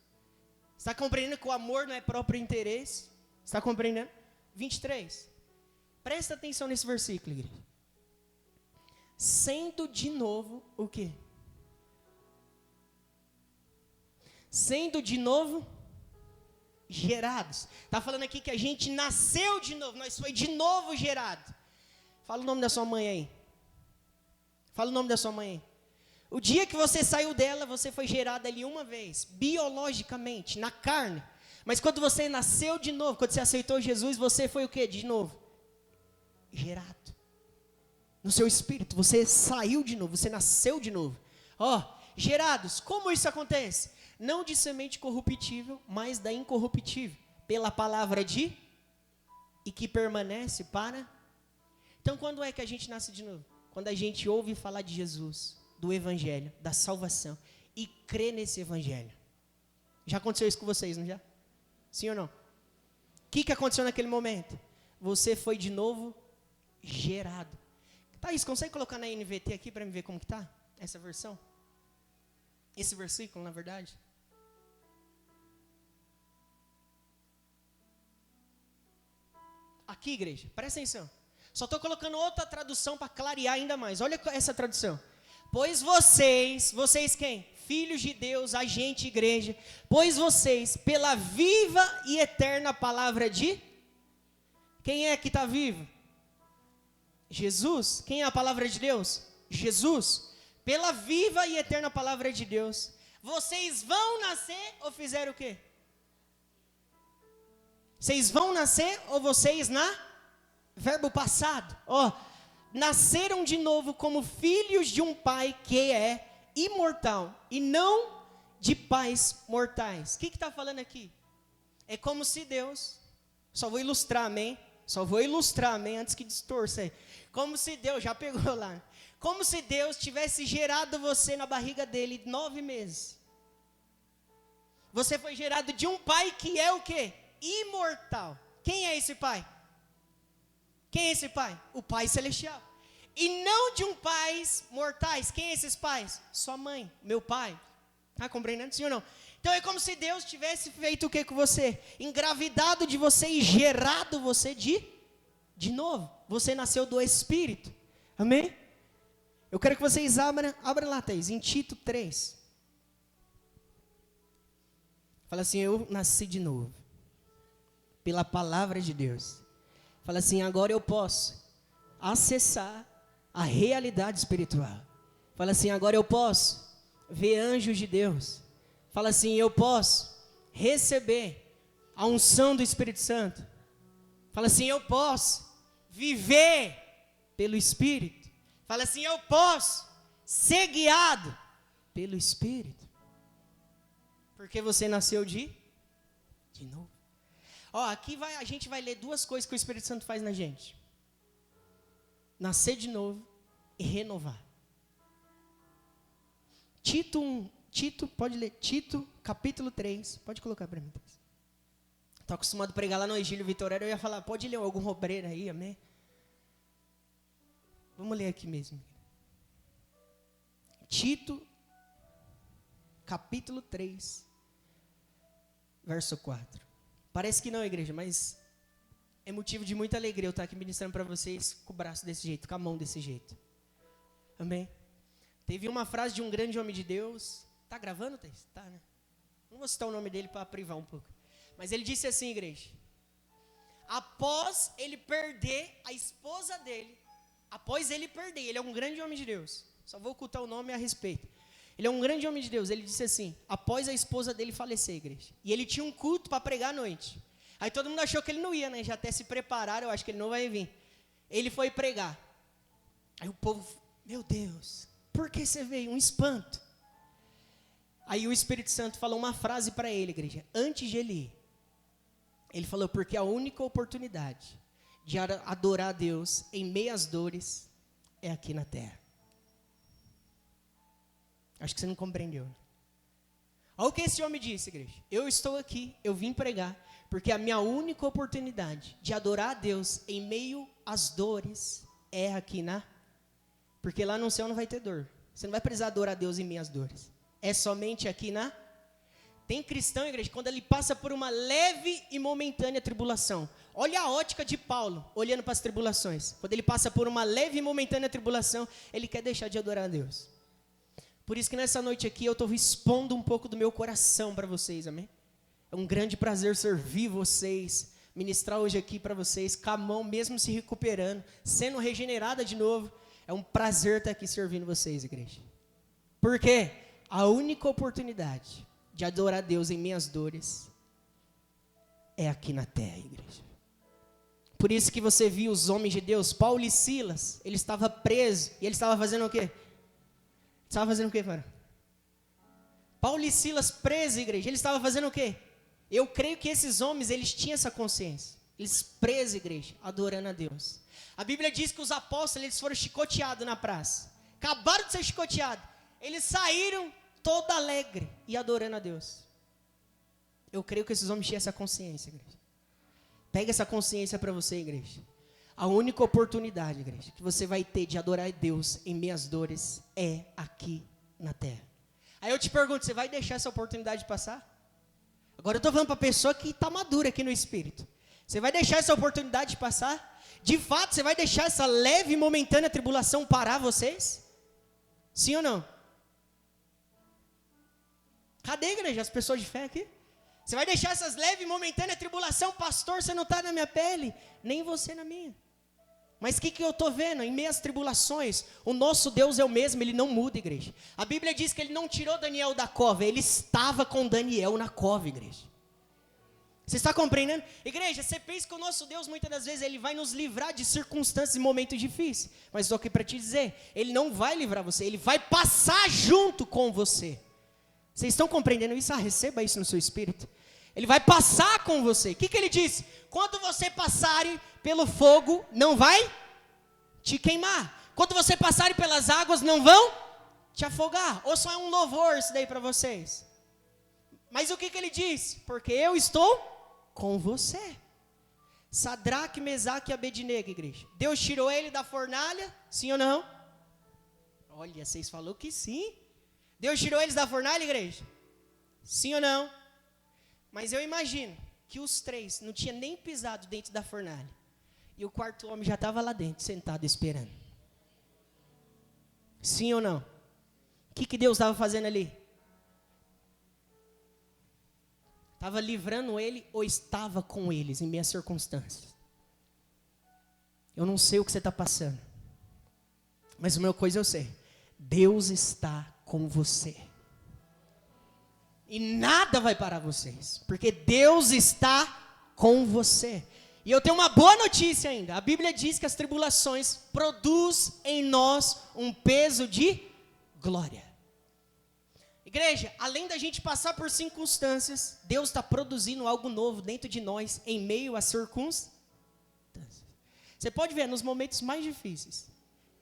Está compreendendo que o amor não é próprio interesse? Está compreendendo? 23. Presta atenção nesse versículo, igreja. Sendo de novo o quê? Sendo de novo gerados. Está falando aqui que a gente nasceu de novo, nós foi de novo gerado. Fala o nome da sua mãe aí. Fala o nome da sua mãe aí. O dia que você saiu dela, você foi gerado ali uma vez, biologicamente, na carne. Mas quando você nasceu de novo, quando você aceitou Jesus, você foi o quê? De novo? Gerado. No seu espírito, você saiu de novo, você nasceu de novo. Gerados, como isso acontece? Não de semente corruptível, mas da incorruptível, pela palavra e que permanece para. Então, quando é que a gente nasce de novo? Quando a gente ouve falar de Jesus, do Evangelho, da salvação, e crê nesse Evangelho. Já aconteceu isso com vocês, não já? Sim ou não? que aconteceu naquele momento? Você foi de novo gerado. Thaís, consegue colocar na NVT aqui para me ver como que tá? Essa versão? Esse versículo, na verdade? Aqui, igreja, presta atenção. Só estou colocando outra tradução para clarear ainda mais. Olha essa tradução. Pois vocês quem? Filhos de Deus, agente, igreja. Pois vocês, pela viva e eterna palavra de... Quem é que está vivo? Jesus. Quem é a palavra de Deus? Jesus. Pela viva e eterna palavra de Deus. Vocês vão nascer ou fizeram o quê? Vocês vão nascer ou vocês verbo passado. Nasceram de novo como filhos de um pai que é imortal e não de pais mortais. O que está falando aqui? É como se Deus, só vou ilustrar, amém? Antes que distorça aí. Como se Deus, já pegou lá. Como se Deus tivesse gerado você na barriga dele 9 meses. Você foi gerado de um pai que é o quê? Imortal. Quem é esse pai? Quem é esse pai? O Pai Celestial. E não de um pais mortais. Quem é esses pais? Sua mãe, meu pai. Tá compreendendo, sim ou não? Então é como se Deus tivesse feito o que com você? Engravidado de você e gerado você de novo. Você nasceu do Espírito. Amém? Eu quero que vocês abram lá, Thaís, em Tito 3. Fala assim, eu nasci de novo. Pela palavra de Deus. Fala assim, agora eu posso acessar a realidade espiritual. Fala assim, agora eu posso ver anjos de Deus. Fala assim, eu posso receber a unção do Espírito Santo. Fala assim, eu posso viver pelo Espírito. Fala assim, eu posso ser guiado pelo Espírito. Porque você nasceu de novo. Aqui a gente vai ler 2 coisas que o Espírito Santo faz na gente. Nascer de novo e renovar. Tito, pode ler, Tito, capítulo 3, pode colocar para mim. Estou acostumado a pregar lá no Egílio Vitorino, eu ia falar, pode ler algum obreiro aí, amém? Vamos ler aqui mesmo. Tito, capítulo 3, verso 4. Parece que não, igreja, mas é motivo de muita alegria eu estar aqui ministrando para vocês com o braço desse jeito, com a mão desse jeito. Amém? Teve uma frase de um grande homem de Deus. Tá gravando, Thaís? Tá, né? Não vou citar o nome dele para privar um pouco. Mas ele disse assim, igreja. Após ele perder a esposa dele, ele é um grande homem de Deus. Só vou ocultar o nome a respeito. Ele é um grande homem de Deus. Ele disse assim, após a esposa dele falecer, igreja. E ele tinha um culto para pregar à noite. Aí todo mundo achou que ele não ia, né? Já até se prepararam, eu acho que ele não vai vir. Ele foi pregar. Aí o povo, meu Deus, por que você veio? Um espanto. Aí o Espírito Santo falou uma frase para ele, igreja. Antes de ele ir. Ele falou, porque a única oportunidade de adorar a Deus em meio às dores é aqui na terra. Acho que você não compreendeu. Olha o que esse homem disse, igreja. Eu estou aqui, eu vim pregar, porque a minha única oportunidade de adorar a Deus em meio às dores é aqui porque lá no céu não vai ter dor. Você não vai precisar adorar a Deus em meio às dores. É somente aqui Tem cristão, igreja, quando ele passa por uma leve e momentânea tribulação. Olha a ótica de Paulo, olhando para as tribulações. Quando ele passa por uma leve e momentânea tribulação, ele quer deixar de adorar a Deus. Por isso que nessa noite aqui eu estou expondo um pouco do meu coração para vocês, amém? É um grande prazer servir vocês, ministrar hoje aqui para vocês, com a mão mesmo se recuperando, sendo regenerada de novo. É um prazer estar aqui servindo vocês, igreja. Por quê? A única oportunidade de adorar a Deus em minhas dores é aqui na terra, igreja. Por isso que você viu os homens de Deus, Paulo e Silas, ele estava preso e ele estava fazendo o quê? Estava fazendo o quê, cara? Paulo e Silas presos, igreja, eles estavam fazendo o quê? Eu creio que esses homens, eles tinham essa consciência. Eles presos, igreja, adorando a Deus. A Bíblia diz que os apóstolos, eles foram chicoteados na praça. Acabaram de ser chicoteados. Eles saíram todo alegre e adorando a Deus. Eu creio que esses homens tinham essa consciência, igreja. Pega essa consciência para você, igreja. A única oportunidade, igreja, que você vai ter de adorar a Deus em meias dores é aqui na terra. Aí eu te pergunto, você vai deixar essa oportunidade passar? Agora eu estou falando para a pessoa que está madura aqui no Espírito. Você vai deixar essa oportunidade passar? De fato, você vai deixar essa leve e momentânea tribulação parar vocês? Sim ou não? Cadê, igreja, as pessoas de fé aqui? Você vai deixar essas leves e momentâneas tribulação? Pastor, você não está na minha pele, nem você na minha. Mas o que eu estou vendo? Em meias tribulações, o nosso Deus é o mesmo, Ele não muda, igreja. A Bíblia diz que Ele não tirou Daniel da cova, Ele estava com Daniel na cova, igreja. Você está compreendendo? Igreja, você pensa que o nosso Deus, muitas das vezes, Ele vai nos livrar de circunstâncias e momentos difíceis. Mas estou aqui para te dizer, Ele não vai livrar você, Ele vai passar junto com você. Vocês estão compreendendo isso? Receba isso no seu espírito. Ele vai passar com você. O que Ele disse? Quando você passar pelo fogo, não vai te queimar. Quando você passar pelas águas, não vão te afogar. Ou só é um louvor isso daí para vocês? Mas o que Ele disse? Porque eu estou com você. Sadraque, Mesaque e Abednego, igreja. Deus tirou ele da fornalha, sim ou não? Olha, vocês falaram que sim. Deus tirou eles da fornalha, igreja? Sim ou não? Mas eu imagino que os três não tinham nem pisado dentro da fornalha. E o quarto homem já estava lá dentro, sentado, esperando. Sim ou não? O que Deus estava fazendo ali? Estava livrando ele ou estava com eles em meias circunstâncias? Eu não sei o que você está passando. Mas uma coisa eu sei. Deus está com você. E nada vai parar vocês. Porque Deus está com você. E eu tenho uma boa notícia ainda. A Bíblia diz que as tribulações produzem em nós um peso de glória. Igreja, além da gente passar por circunstâncias, Deus está produzindo algo novo dentro de nós, em meio às circunstâncias. Você pode ver nos momentos mais difíceis,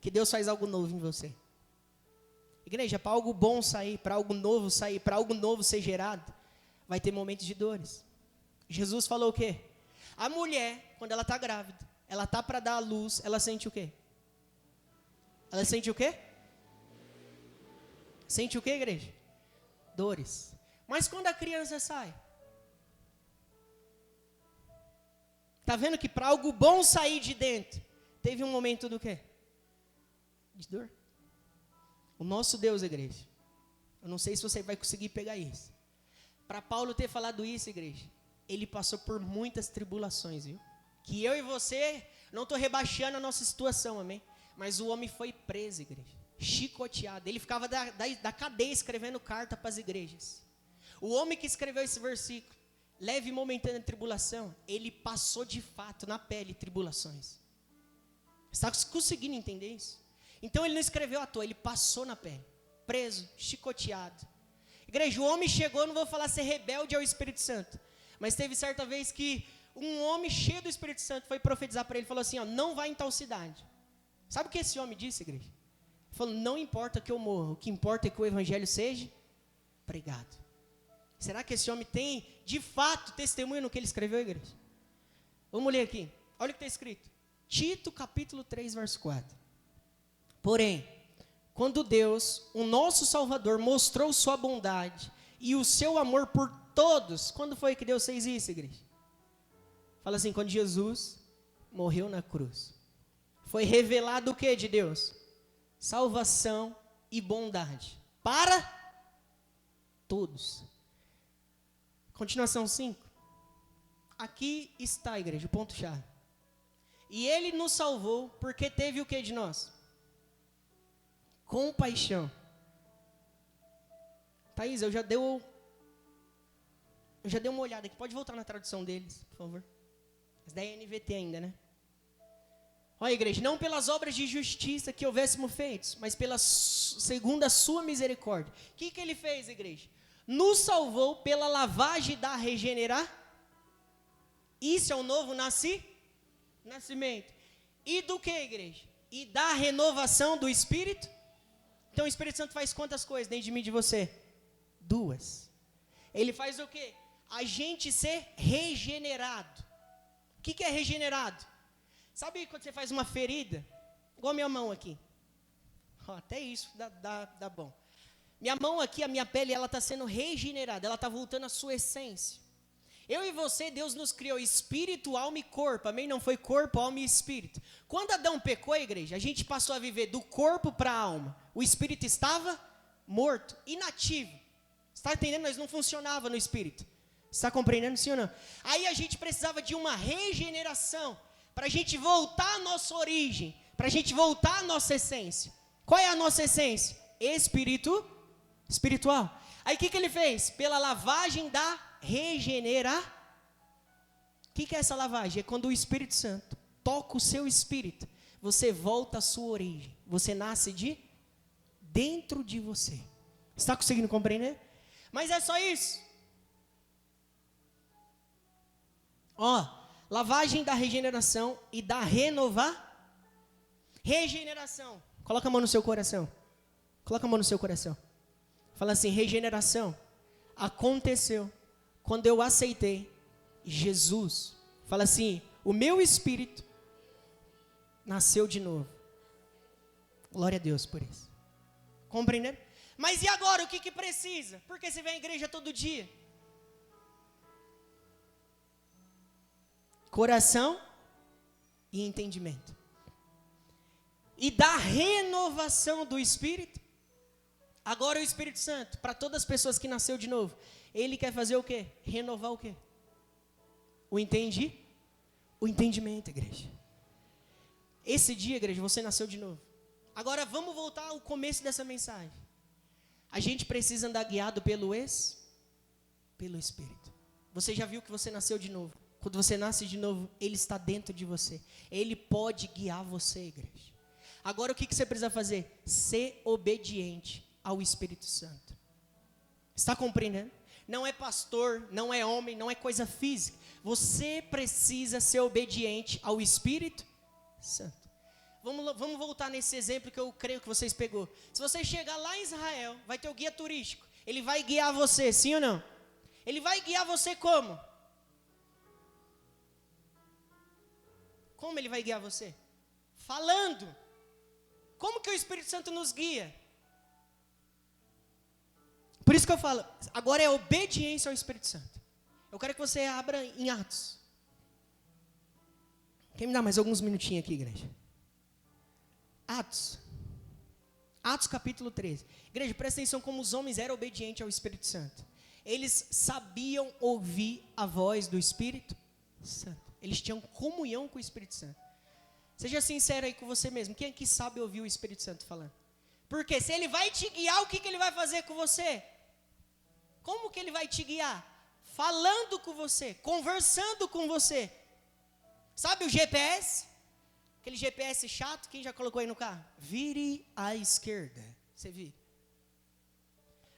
que Deus faz algo novo em você. Igreja, para algo bom sair, para algo novo sair, para algo novo ser gerado, vai ter momentos de dores. Jesus falou o quê? A mulher, quando ela está grávida, ela está para dar à luz, ela sente o quê? Ela sente o quê? Sente o quê, igreja? Dores. Mas quando a criança sai? Está vendo que para algo bom sair de dentro, teve um momento do quê? De dor. O nosso Deus, igreja, eu não sei se você vai conseguir pegar isso. Para Paulo ter falado isso, igreja, ele passou por muitas tribulações, viu? Que eu e você, não estou rebaixando a nossa situação, amém? Mas o homem foi preso, igreja, chicoteado. Ele ficava da cadeia escrevendo carta para as igrejas. O homem que escreveu esse versículo, leve e momentânea tribulação, ele passou de fato na pele tribulações. Está conseguindo entender isso? Então ele não escreveu à toa, ele passou na pele, preso, chicoteado. Igreja, o homem chegou, não vou falar ser rebelde ao Espírito Santo, mas teve certa vez que um homem cheio do Espírito Santo foi profetizar para ele, falou assim, ó, não vai em tal cidade. Sabe o que esse homem disse, igreja? Ele falou, não importa que eu morra, o que importa é que o evangelho seja pregado. Será que esse homem tem, de fato, testemunho no que ele escreveu, igreja? Vamos ler aqui, olha o que está escrito. Tito, capítulo 3, verso 4. Porém, quando Deus, o nosso Salvador, mostrou sua bondade e o seu amor por todos, quando foi que Deus fez isso, igreja? Fala assim, quando Jesus morreu na cruz. Foi revelado o que de Deus? Salvação e bondade para todos. Continuação 5. Aqui está, igreja, o ponto-chave. E Ele nos salvou porque teve o que de nós? Compaixão. Thaís, eu já dei uma olhada aqui. Pode voltar na tradução deles, por favor. Mas da NVT ainda, né? Olha, igreja, não pelas obras de justiça que houvéssemos feitos, mas segundo a sua misericórdia. O que Ele fez, igreja? Nos salvou pela lavagem da regenerar. Isso é o novo nascimento. E do que, igreja? E da renovação do Espírito. Então o Espírito Santo faz quantas coisas dentro de mim e de você? 2. Ele faz o quê? A gente ser regenerado. O que é regenerado? Sabe quando você faz uma ferida? Igual a minha mão aqui. Até isso dá bom. Minha mão aqui, a minha pele, ela está sendo regenerada. Ela está voltando à sua essência. Eu e você, Deus nos criou espírito, alma e corpo. Amém? Não foi corpo, alma e espírito. Quando Adão pecou, igreja, a gente passou a viver do corpo para a alma. O espírito estava morto, inativo. Você está entendendo? Nós não funcionava no espírito. Você está compreendendo, sim ou não? Aí a gente precisava de uma regeneração. Para a gente voltar à nossa origem. Para a gente voltar à nossa essência. Qual é a nossa essência? Espiritual. Aí o que ele fez? Pela lavagem da regenerar. O que é essa lavagem? É quando o Espírito Santo toca o seu espírito, você volta à sua origem, você nasce de dentro de você. Está conseguindo compreender? Mas é só isso. Lavagem da regeneração e da regeneração. Coloca a mão no seu coração. Coloca a mão no seu coração. Fala assim: regeneração aconteceu quando eu aceitei Jesus. Fala assim: o meu espírito nasceu de novo. Glória a Deus por isso. Compreendendo? Mas e agora, o que precisa? Porque você vem à igreja todo dia. Coração e entendimento. E da renovação do Espírito. Agora o Espírito Santo, para todas as pessoas que nasceu de novo, ele quer fazer o quê? Renovar o quê? O entendimento, igreja. Esse dia, igreja, você nasceu de novo. Agora vamos voltar ao começo dessa mensagem. A gente precisa andar guiado pelo Espírito. Você já viu que você nasceu de novo? Quando você nasce de novo, ele está dentro de você. Ele pode guiar você, igreja. Agora o que você precisa fazer? Ser obediente ao Espírito Santo. Está compreendendo? Não é pastor, não é homem, não é coisa física. Você precisa ser obediente ao Espírito Santo. Vamos voltar nesse exemplo que eu creio que vocês pegou. Se você chegar lá em Israel, vai ter o guia turístico. Ele vai guiar você, sim ou não? Ele vai guiar você como? Como ele vai guiar você? Falando. Como que o Espírito Santo nos guia? Por isso que eu falo, agora é obediência ao Espírito Santo. Eu quero que você abra em Atos. Quem me dá mais alguns minutinhos aqui, igreja? Atos capítulo 13. Igreja, presta atenção como os homens eram obedientes ao Espírito Santo. Eles sabiam ouvir a voz do Espírito Santo. Eles tinham comunhão com o Espírito Santo. Seja sincero aí com você mesmo. Quem aqui sabe ouvir o Espírito Santo falando? Porque se ele vai te guiar, o que ele vai fazer com você? Como que ele vai te guiar? Falando com você, conversando com você. Sabe o GPS? Aquele GPS chato, quem já colocou aí no carro? Vire à esquerda. Você vira.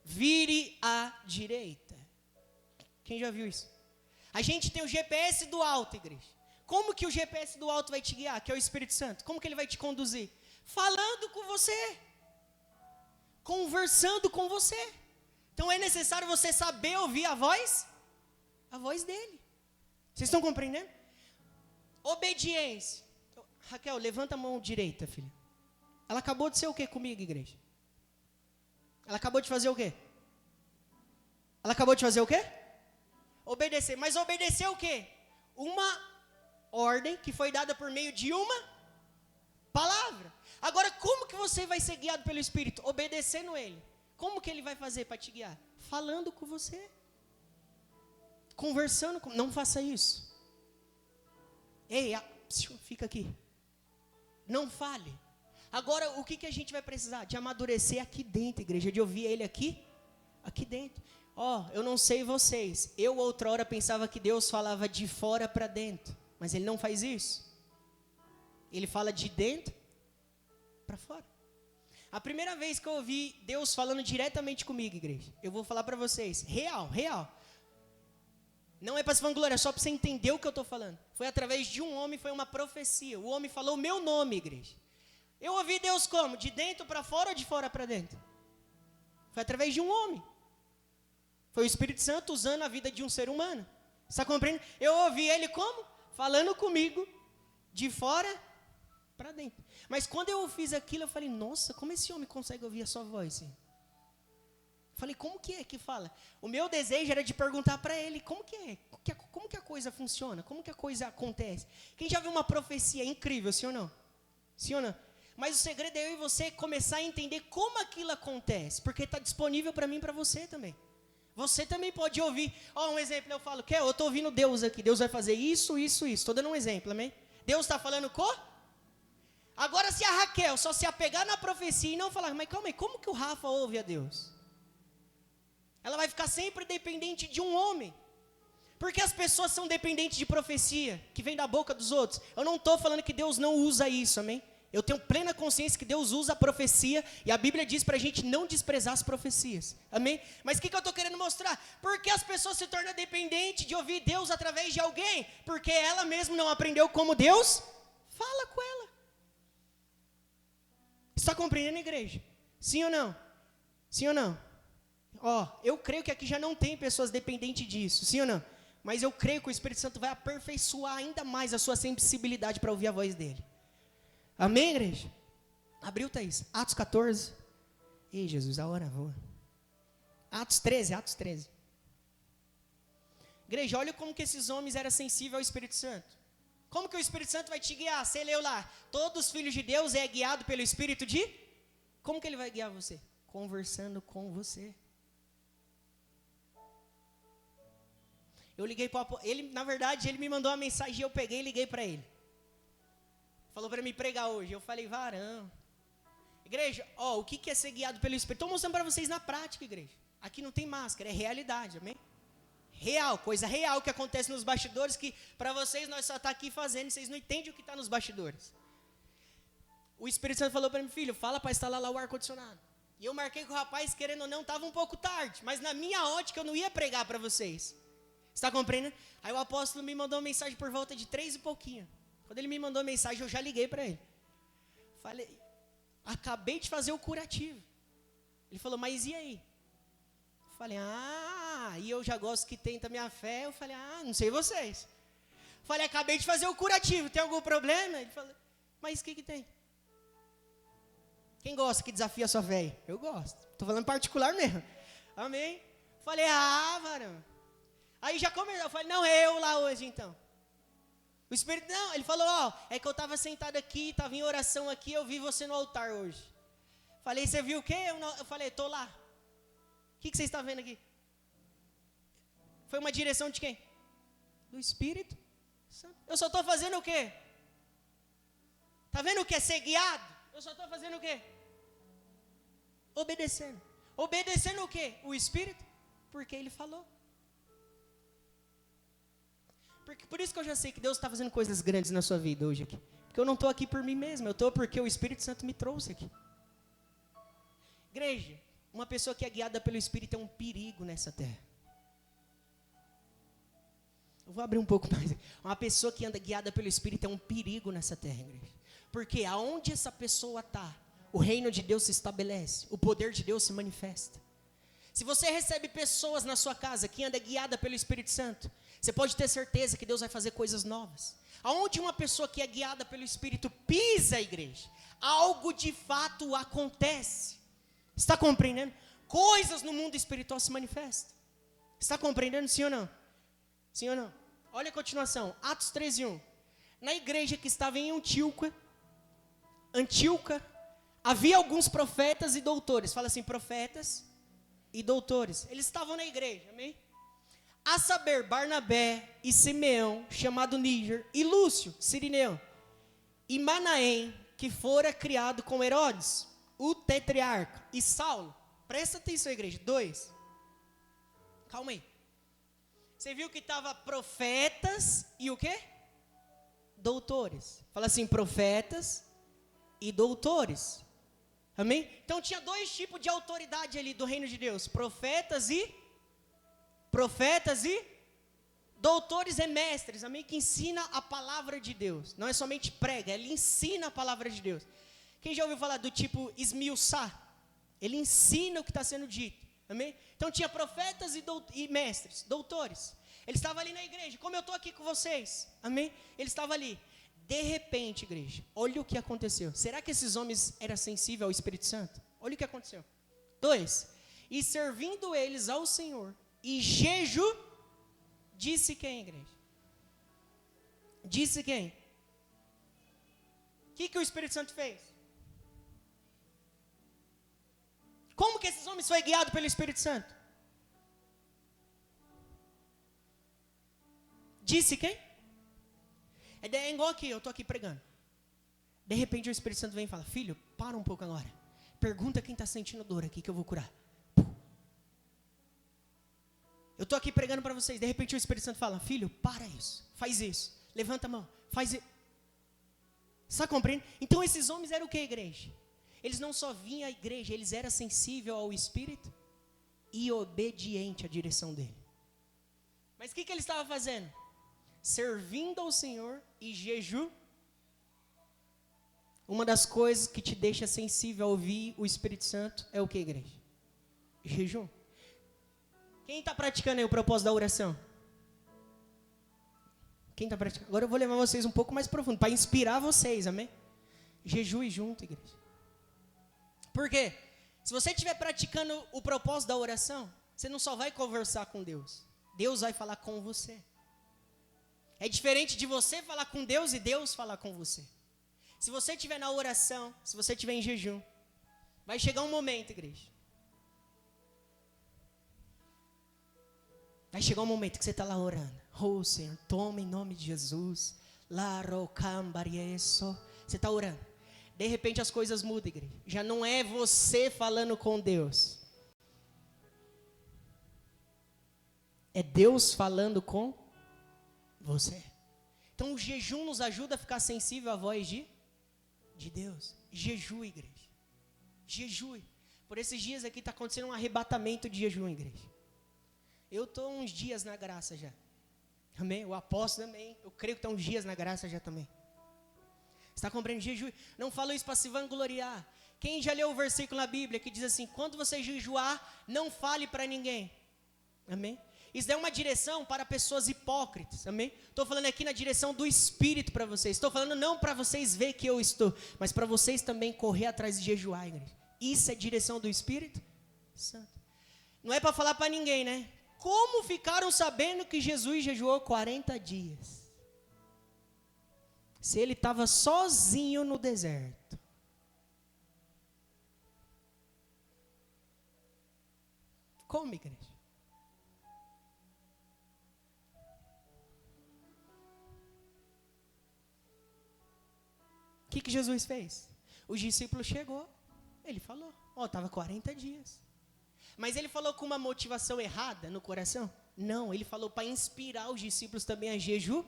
Vire à direita. Quem já viu isso? A gente tem o GPS do alto, igreja. Como que o GPS do alto vai te guiar? Que é o Espírito Santo. Como que ele vai te conduzir? Falando com você. Conversando com você. Então é necessário você saber ouvir a voz dele. Vocês estão compreendendo? Obediência. Raquel, levanta a mão direita, filha. Ela acabou de ser o quê comigo, igreja? Ela acabou de fazer o quê? Ela acabou de fazer o quê? Obedecer. Mas obedecer o quê? Uma ordem que foi dada por meio de uma palavra. Agora, como que você vai ser guiado pelo Espírito? Obedecendo ele. Como que ele vai fazer para te guiar? Falando com você. Conversando com... Não faça isso. Ei, fica aqui. Não fale. Agora, o que a gente vai precisar? De amadurecer aqui dentro, igreja. De ouvir ele aqui dentro. Eu não sei vocês. Eu outrora pensava que Deus falava de fora para dentro. Mas ele não faz isso. Ele fala de dentro para fora. A primeira vez que eu ouvi Deus falando diretamente comigo, igreja, eu vou falar para vocês, real. Não é para se vangloriar, é só para você entender o que eu estou falando. Foi através de um homem, foi uma profecia. O homem falou o meu nome, igreja. Eu ouvi Deus como? De dentro para fora ou de fora para dentro? Foi através de um homem. Foi o Espírito Santo usando a vida de um ser humano. Está compreendendo? Eu ouvi ele como? falando comigo de fora para dentro. Mas quando eu fiz aquilo, eu falei, nossa, como esse homem consegue ouvir a sua voz? Assim? Falei, como que é que fala? O meu desejo era de perguntar para ele, como que é? Como que a coisa funciona? Como que a coisa acontece? Quem já viu uma profecia incrível, sim ou não? Sim ou não? Mas o segredo é eu e você começar a entender como aquilo acontece, porque está disponível para mim e para você também. Você também pode ouvir. Um exemplo, eu falo, eu estou ouvindo Deus aqui, Deus vai fazer isso, isso, isso. Estou dando um exemplo, amém? Deus está falando Agora, se a Raquel só se apegar na profecia e não falar, mas calma aí, como que o Rafa ouve a Deus? Ela vai ficar sempre dependente de um homem. Porque as pessoas são dependentes de profecia, que vem da boca dos outros. Eu não estou falando que Deus não usa isso, amém? Eu tenho plena consciência que Deus usa a profecia, e a Bíblia diz para a gente não desprezar as profecias, amém? Mas o que eu estou querendo mostrar? Porque as pessoas se tornam dependentes de ouvir Deus através de alguém, porque ela mesma não aprendeu como Deus fala com ela. Está compreendendo, igreja? Sim ou não? Sim ou não? Eu creio que aqui já não tem pessoas dependentes disso, sim ou não? Mas eu creio que o Espírito Santo vai aperfeiçoar ainda mais a sua sensibilidade para ouvir a voz dele. Amém, igreja? Abriu, Thaís? Atos 14. Ei, Jesus, a hora voa. Atos 13. Igreja, olha como que esses homens eram sensíveis ao Espírito Santo. Como que o Espírito Santo vai te guiar? Você leu lá, todos os filhos de Deus é guiado pelo Espírito de... Como que ele vai guiar você? Conversando com você. Eu liguei para ele, na verdade, ele me mandou uma mensagem e eu peguei e liguei para ele. Falou para mim pregar hoje. Eu falei, varão. Igreja, o que é ser guiado pelo Espírito? Estou mostrando para vocês na prática, igreja. Aqui não tem máscara, é realidade, amém? Real, coisa real que acontece nos bastidores, que para vocês nós só está aqui fazendo, vocês não entendem o que está nos bastidores. O Espírito Santo falou para mim, filho, fala para instalar lá o ar-condicionado. E eu marquei com o rapaz, querendo ou não, estava um pouco tarde, mas na minha ótica eu não ia pregar para vocês. Está compreendendo? Aí o apóstolo me mandou uma mensagem por volta de 3 e pouquinho. Quando ele me mandou mensagem, eu já liguei para ele. Falei, acabei de fazer o curativo. Ele falou, mas e aí? Falei, e eu já gosto que tenta minha fé. Eu falei, não sei vocês. Falei, acabei de fazer o curativo, tem algum problema? Ele falou, mas o que tem? Quem gosta que desafia a sua fé? Eu gosto. Estou falando particular mesmo. Amém? Falei, varão. Aí já começou, eu falei, não, é eu lá hoje então. O Espírito, não, ele falou, é que eu estava sentado aqui, estava em oração aqui, eu vi você no altar hoje. Falei, você viu o quê? Eu falei, estou lá. O que você está vendo aqui? Foi uma direção de quem? Do Espírito Santo. Eu só estou fazendo o quê? Está vendo o que é ser guiado? Eu só estou fazendo o quê? Obedecendo. Obedecendo o quê? O Espírito? Porque ele falou. Por isso que eu já sei que Deus está fazendo coisas grandes na sua vida hoje aqui. Porque eu não estou aqui por mim mesmo, eu estou porque o Espírito Santo me trouxe aqui. Igreja, uma pessoa que é guiada pelo Espírito é um perigo nessa terra. Eu vou abrir um pouco mais. Uma pessoa que anda guiada pelo Espírito é um perigo nessa terra, igreja. Porque aonde essa pessoa está, o reino de Deus se estabelece, o poder de Deus se manifesta. Se você recebe pessoas na sua casa que anda guiada pelo Espírito Santo, você pode ter certeza que Deus vai fazer coisas novas. Aonde uma pessoa que é guiada pelo Espírito pisa a igreja, algo de fato acontece. Está compreendendo? Coisas no mundo espiritual se manifestam. Está compreendendo, sim ou não? Sim ou não? Olha a continuação, Atos 13:1. Na igreja que estava em Antíoca, havia alguns profetas e doutores. Fala assim, profetas e doutores. Eles estavam na igreja, amém? A saber, Barnabé e Simeão, chamado Níger, e Lúcio, Cirineu, e Manaém, que fora criado com Herodes, o tetrarca, e Saulo. Presta atenção, igreja. 2. Calma aí. Você viu que estava profetas e o quê? Doutores. Fala assim, profetas e doutores. Amém? Então tinha 2 tipos de autoridade ali do reino de Deus. Profetas e doutores e mestres, amém? Que ensina a palavra de Deus. Não é somente prega, ele ensina a palavra de Deus. Quem já ouviu falar do tipo esmiuçar? Ele ensina o que está sendo dito, amém? Então tinha profetas e mestres, doutores. Ele estava ali na igreja, como eu estou aqui com vocês. Amém? Ele estava ali. De repente, igreja, olha o que aconteceu. Será que esses homens eram sensíveis ao Espírito Santo? Olha o que aconteceu. 2. E servindo eles ao Senhor, e disse quem, igreja? Disse quem? O que o Espírito Santo fez? Como que esses homens foram guiados pelo Espírito Santo? Disse quem? É igual aqui, eu estou aqui pregando. De repente o Espírito Santo vem e fala: filho, para um pouco agora. Pergunta quem está sentindo dor aqui que eu vou curar. Eu estou aqui pregando para vocês. De repente o Espírito Santo fala: filho, para isso. Faz isso. Levanta a mão. Faz isso. Você está compreendendo? Então esses homens eram o que, igreja? Eles não só vinham à igreja, eles eram sensíveis ao Espírito e obedientes à direção dele. Mas o que ele estava fazendo? Servindo ao Senhor e jejum. Uma das coisas que te deixa sensível a ouvir o Espírito Santo é o que, igreja? Jejum. Quem está praticando aí o propósito da oração? Quem está praticando? Agora eu vou levar vocês um pouco mais profundo, para inspirar vocês, amém? Jejum e junto, igreja. Por quê? Se você estiver praticando o propósito da oração, você não só vai conversar com Deus, Deus vai falar com você. É diferente de você falar com Deus e Deus falar com você. Se você estiver na oração, se você estiver em jejum, vai chegar um momento, igreja. Vai chegar um momento que você está lá orando. Oh, Senhor, toma em nome de Jesus. Você está orando. De repente as coisas mudam, igreja. Já não é você falando com Deus. É Deus falando com você. Então o jejum nos ajuda a ficar sensível à voz de Deus. Jejum, igreja. Jejum. Por esses dias aqui está acontecendo um arrebatamento de jejum, igreja. Eu estou uns dias na graça já. Amém? O apóstolo também. Eu creio que está uns dias na graça já também. Está compreendendo? Jejum. Não falo isso para se vangloriar. Quem já leu o versículo na Bíblia que diz assim: quando você jejuar, não fale para ninguém. Amém? Isso é uma direção para pessoas hipócritas, amém? Estou falando aqui na direção do Espírito para vocês. Estou falando não para vocês ver que eu estou, mas para vocês também correr atrás de jejuar, igreja. Isso é direção do Espírito Santo. Não é para falar para ninguém, né? Como ficaram sabendo que Jesus jejuou 40 dias? Se ele estava sozinho no deserto. Como, igreja? O que Jesus fez? Os discípulos chegou, ele falou, estava 40 dias. Mas ele falou com uma motivação errada no coração? Não, ele falou para inspirar os discípulos também a jejum.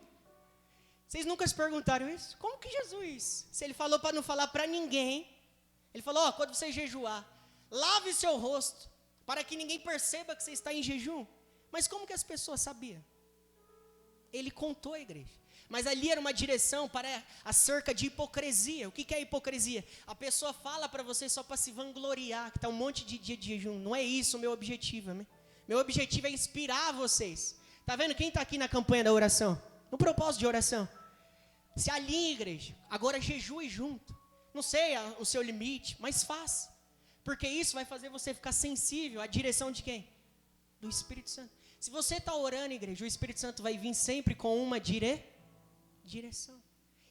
Vocês nunca se perguntaram isso? Como que Jesus, se ele falou para não falar para ninguém, ele falou, quando você jejuar, lave seu rosto, para que ninguém perceba que você está em jejum. Mas como que as pessoas sabiam? Ele contou a igreja. Mas ali era uma direção para acerca de hipocrisia. O que é hipocrisia? A pessoa fala para você só para se vangloriar, que está um monte de dia de jejum. Não é isso o meu objetivo, amém? Meu objetivo é inspirar vocês. Está vendo quem está aqui na campanha da oração? No propósito de oração. Se alinhe, igreja. Agora jejue junto. Não sei o seu limite, mas faça. Porque isso vai fazer você ficar sensível à direção de quem? Do Espírito Santo. Se você está orando, igreja, o Espírito Santo vai vir sempre com uma direção.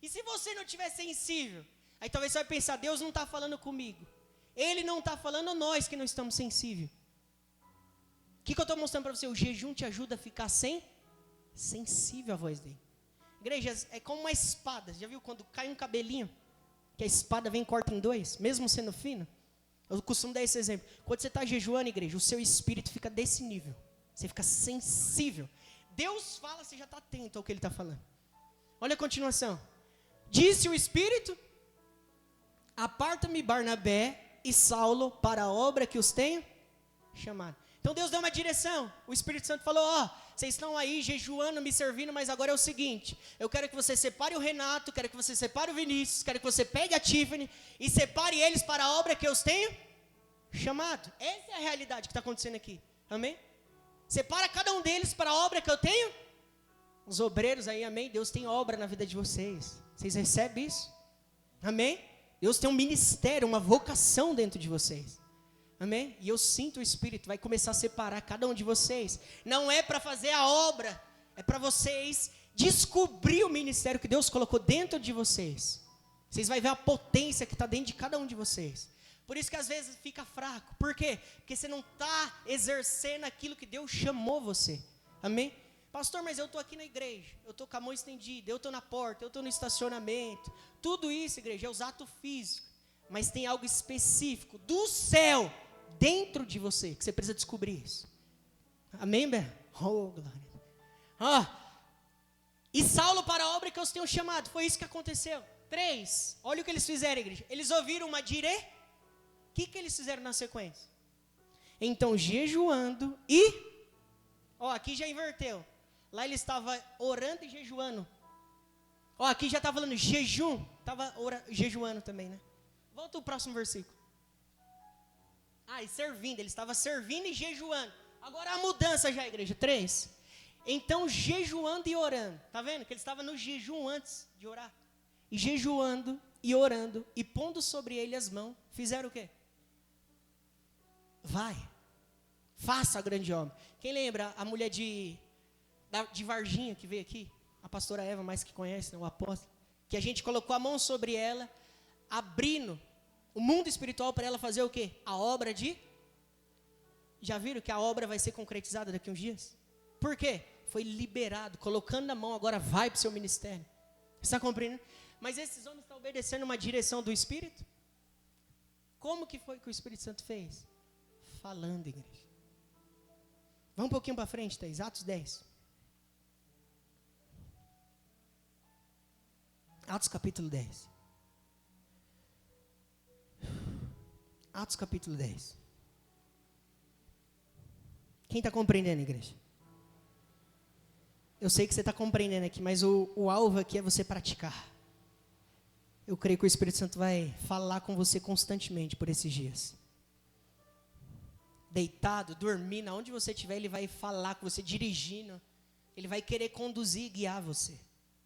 E se você não estiver sensível, aí talvez você vai pensar, Deus não está falando comigo. Ele não está falando, nós que não estamos sensíveis. O que eu estou mostrando para você? O jejum te ajuda a ficar sensível à voz dele. Igreja, é como uma espada. Já viu quando cai um cabelinho, que a espada vem e corta em dois, mesmo sendo fino? Eu costumo dar esse exemplo. Quando você está jejuando, igreja, o seu espírito fica desse nível. Você fica sensível. Deus fala, você já está atento ao que ele está falando. Olha a continuação. Disse o Espírito: aparta-me Barnabé e Saulo para a obra que os tenho chamado. Então Deus deu uma direção. O Espírito Santo falou, vocês estão aí jejuando, me servindo, mas agora é o seguinte, eu quero que você separe o Renato, quero que você separe o Vinícius, quero que você pegue a Tiffany e separe eles para a obra que eu os tenho chamado. Essa é a realidade que está acontecendo aqui. Amém? Separa cada um deles para a obra que eu tenho. Os obreiros aí, amém? Deus tem obra na vida de vocês. Vocês recebem isso? Amém? Deus tem um ministério, uma vocação dentro de vocês. Amém? E eu sinto o Espírito, vai começar a separar cada um de vocês. Não é para fazer a obra, é para vocês descobrir o ministério que Deus colocou dentro de vocês. Vocês vão ver a potência que está dentro de cada um de vocês. Por isso que às vezes fica fraco. Por quê? Porque você não está exercendo aquilo que Deus chamou você. Amém? Pastor, mas eu estou aqui na igreja, eu estou com a mão estendida, eu estou na porta, eu estou no estacionamento. Tudo isso, igreja, é os atos físicos. Mas tem algo específico do céu dentro de você, que você precisa descobrir isso. Amém, Ben? Oh, glória. E Saulo para a obra que eu os tenho chamado. Foi isso que aconteceu. 3. Olha o que eles fizeram, igreja. Eles ouviram uma direção. O que eles fizeram na sequência? Então, jejuando e... aqui já inverteu. Lá ele estava orando e jejuando. Aqui já está falando jejum. Estava jejuando também, né? Volta o próximo versículo. E servindo. Ele estava servindo e jejuando. Agora a mudança já, igreja. 3. Então, jejuando e orando. Está vendo? Que ele estava no jejum antes de orar. E jejuando e orando. E pondo sobre ele as mãos. Fizeram o quê? Vai. Faça a grande obra. Quem lembra a mulher de Varginha que veio aqui? A pastora Eva, mais que conhece, né, o apóstolo. Que a gente colocou a mão sobre ela, abrindo o mundo espiritual para ela fazer o quê? A obra de... Já viram que a obra vai ser concretizada daqui a uns dias? Por quê? Foi liberado, colocando na mão, agora vai para o seu ministério. Você está compreendendo? Mas esses homens estão obedecendo uma direção do Espírito? Como que foi que o Espírito Santo fez? Falando, igreja. Vamos um pouquinho para frente, Thaís. Atos 10. Atos capítulo 10. Atos capítulo 10. Quem está compreendendo, igreja? Eu sei que você está compreendendo aqui, mas o alvo aqui é você praticar. Eu creio que o Espírito Santo vai falar com você constantemente por esses dias. Deitado, dormindo, aonde você estiver, Ele vai falar com você, dirigindo. Ele vai querer conduzir e guiar você.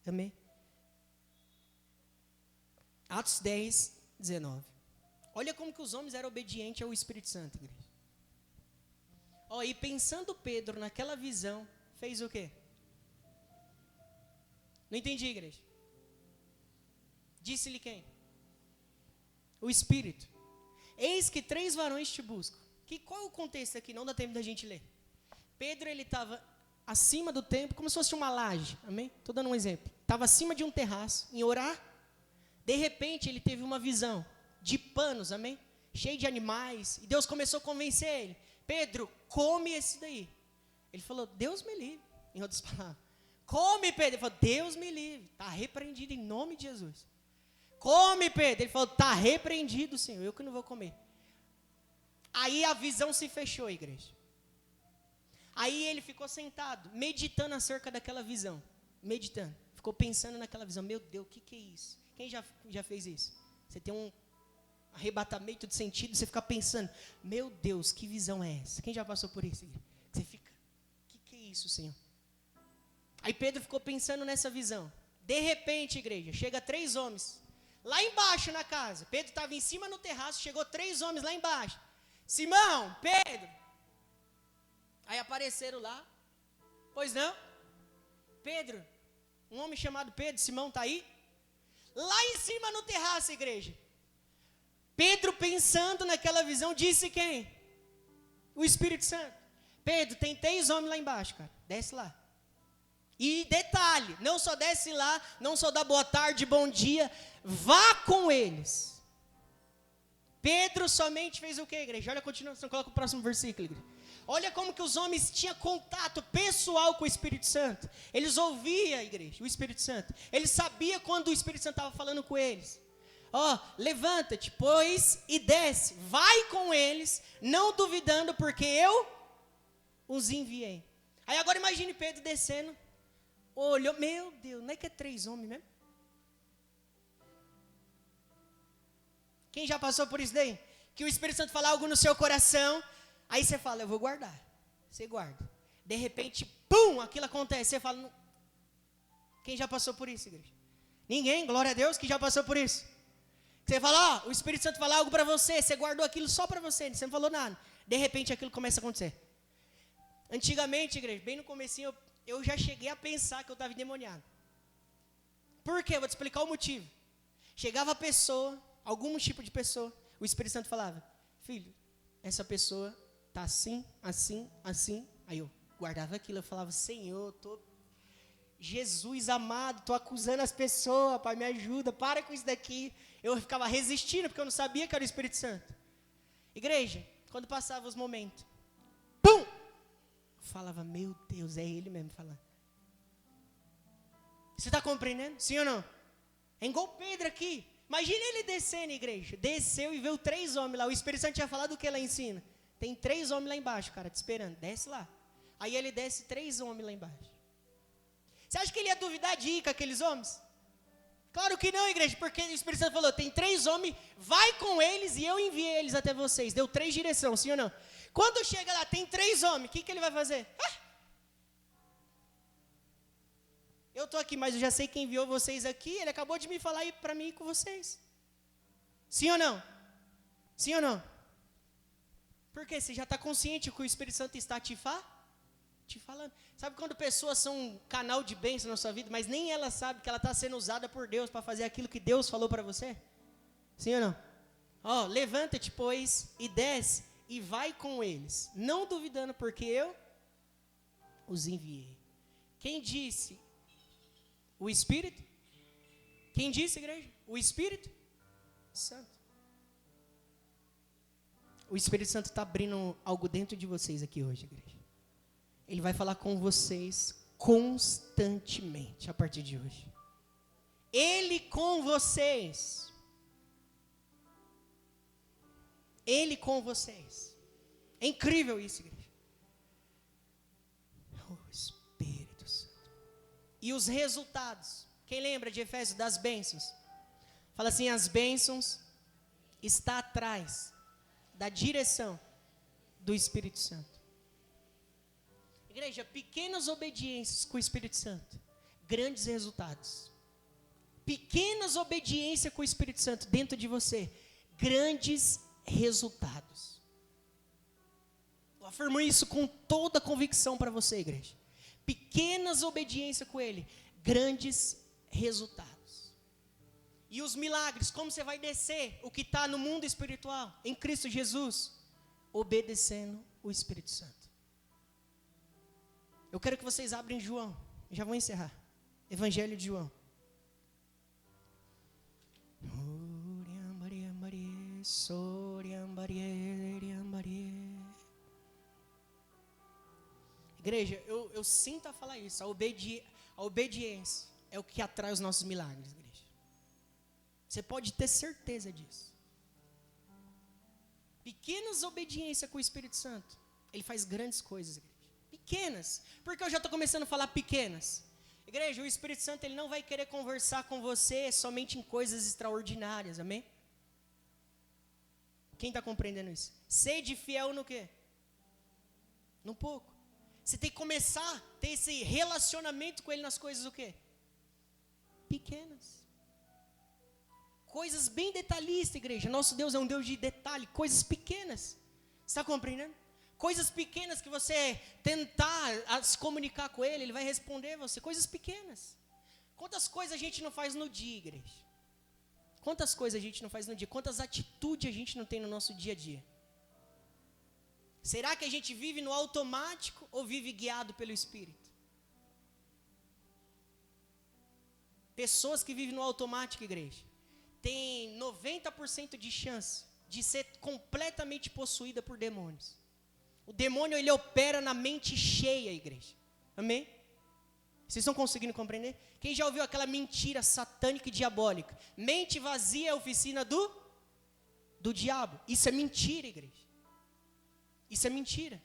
Amém? Atos 10, 19. Olha como que os homens eram obedientes ao Espírito Santo, igreja. E pensando Pedro naquela visão, fez o quê? Não entendi, igreja. Disse-lhe quem? O Espírito. Eis que 3 varões te buscam. Qual é o contexto aqui? Não dá tempo da gente ler. Pedro, ele estava acima do templo, como se fosse uma laje. Amém? Estou dando um exemplo. Estava acima de um terraço, em orar. De repente, ele teve uma visão de panos, amém? Cheio de animais. E Deus começou a convencer ele. Pedro, come esse daí. Ele falou, Deus me livre. Em outras palavras. Come, Pedro. Ele falou, Deus me livre. Está repreendido em nome de Jesus. Come, Pedro. Ele falou, está repreendido, Senhor. Eu que não vou comer. Aí a visão se fechou, igreja. Aí ele ficou sentado, meditando acerca daquela visão. Meditando. Ficou pensando naquela visão. Meu Deus, o que é isso? Quem já fez isso? Você tem um arrebatamento de sentido, você fica pensando, meu Deus, que visão é essa? Quem já passou por isso? Você fica, o que é isso, Senhor? Aí Pedro ficou pensando nessa visão. De repente, igreja, chega 3 homens, lá embaixo na casa. Pedro estava em cima no terraço, chegou 3 homens lá embaixo. Simão, Pedro. Aí apareceram lá. Pois não? Pedro, um homem chamado Pedro, Simão está aí? Lá em cima no terraço, igreja. Pedro, pensando naquela visão, disse quem? O Espírito Santo. Pedro, tem 3 homens lá embaixo, cara. Desce lá. E detalhe, não só desce lá, não só dá boa tarde, bom dia, vá com eles. Pedro somente fez o que, igreja? Olha a continuação, coloca o próximo versículo, igreja. Olha como que os homens tinham contato pessoal com o Espírito Santo. Eles ouviam, igreja, o Espírito Santo. Eles sabiam quando o Espírito Santo estava falando com eles. Levanta-te, pois, e desce. Vai com eles, não duvidando, porque eu os enviei. Aí agora imagine Pedro descendo. Olhou, meu Deus, não é que é 3 homens mesmo? Quem já passou por isso daí? Que o Espírito Santo fala algo no seu coração, aí você fala, eu vou guardar. Você guarda. De repente, pum, aquilo acontece. Você fala, quem já passou por isso, igreja? Ninguém, glória a Deus, que já passou por isso. Você fala, o Espírito Santo fala algo para você, você guardou aquilo só para você, você não falou nada. De repente, aquilo começa a acontecer. Antigamente, igreja, bem no comecinho, eu já cheguei a pensar que eu estava endemoniado. Por quê? Vou te explicar o motivo. Chegava a pessoa, algum tipo de pessoa, o Espírito Santo falava, filho, essa pessoa está assim, assim, assim. Aí eu guardava aquilo, eu falava, Senhor, Jesus amado, estou acusando as pessoas, Pai, me ajuda, para com isso daqui. Eu ficava resistindo, porque eu não sabia que era o Espírito Santo. Igreja, quando passava os momentos, pum! Eu falava, meu Deus, é Ele mesmo falando. Você está compreendendo? Sim ou não? É igual Pedro aqui. Imagina ele descendo, igreja. Desceu e viu 3 homens lá. O Espírito Santo tinha falado o que lá em cima? Tem 3 homens lá embaixo, cara, te esperando. Desce lá. Aí ele desce 3 homens lá embaixo. Você acha que ele ia duvidar de ir com aqueles homens? Claro que não, igreja, porque o Espírito Santo falou, tem 3 homens, vai com eles e eu enviei eles até vocês. Deu 3 direções, sim ou não? Quando chega lá, tem 3 homens, o que ele vai fazer? Eu estou aqui, mas eu já sei quem enviou vocês aqui, ele acabou de me falar para mim ir com vocês. Sim ou não? Sim ou não? Porque você já está consciente que o Espírito Santo está te falando. Sabe quando pessoas são um canal de bênção na sua vida, mas nem ela sabe que ela está sendo usada por Deus para fazer aquilo que Deus falou para você? Sim ou não? Ó, levanta-te, pois, e desce, e vai com eles, não duvidando, porque eu os enviei. Quem disse? O Espírito? Quem disse, igreja? O Espírito Santo. O Espírito Santo está abrindo algo dentro de vocês aqui hoje, igreja. Ele vai falar com vocês constantemente a partir de hoje. Ele com vocês. Ele com vocês. É incrível isso, igreja. Oh, Espírito Santo. E os resultados. Quem lembra de Efésios das bênçãos? Fala assim, as bênçãos está atrás da direção do Espírito Santo. Igreja, pequenas obediências com o Espírito Santo, grandes resultados. Pequenas obediências com o Espírito Santo dentro de você, grandes resultados. Eu afirmo isso com toda a convicção para você, igreja. Pequenas obediências com Ele, grandes resultados. E os milagres, como você vai descer o que está no mundo espiritual, em Cristo Jesus, obedecendo o Espírito Santo. Eu quero que vocês abrem João, já vou encerrar. Evangelho de João. Igreja, eu sinto a falar isso, a obediência é o que atrai os nossos milagres, igreja. Você pode ter certeza disso. Pequenas obediências com o Espírito Santo, Ele faz grandes coisas, igreja. Pequenas, porque eu já estou começando a falar pequenas. Igreja, o Espírito Santo, Ele não vai querer conversar com você somente em coisas extraordinárias, amém? Quem está compreendendo isso? Sede fiel no quê? No pouco. Você tem que começar a ter esse relacionamento com Ele nas coisas o quê? Pequenas. Coisas bem detalhistas, igreja. Nosso Deus é um Deus de detalhe, coisas pequenas. Você está compreendendo? Coisas pequenas que você tentar se comunicar com Ele, Ele vai responder você. Coisas pequenas. Quantas coisas a gente não faz no dia, igreja? Quantas coisas a gente não faz no dia? Quantas atitudes a gente não tem no nosso dia a dia? Será que a gente vive no automático ou vive guiado pelo Espírito? Pessoas que vivem no automático, igreja, têm 90% de chance de ser completamente possuída por demônios. O demônio, ele opera na mente cheia, igreja. Amém? Vocês estão conseguindo compreender? Quem já ouviu aquela mentira satânica e diabólica? Mente vazia é a oficina do diabo. Isso é mentira, igreja. Isso é mentira.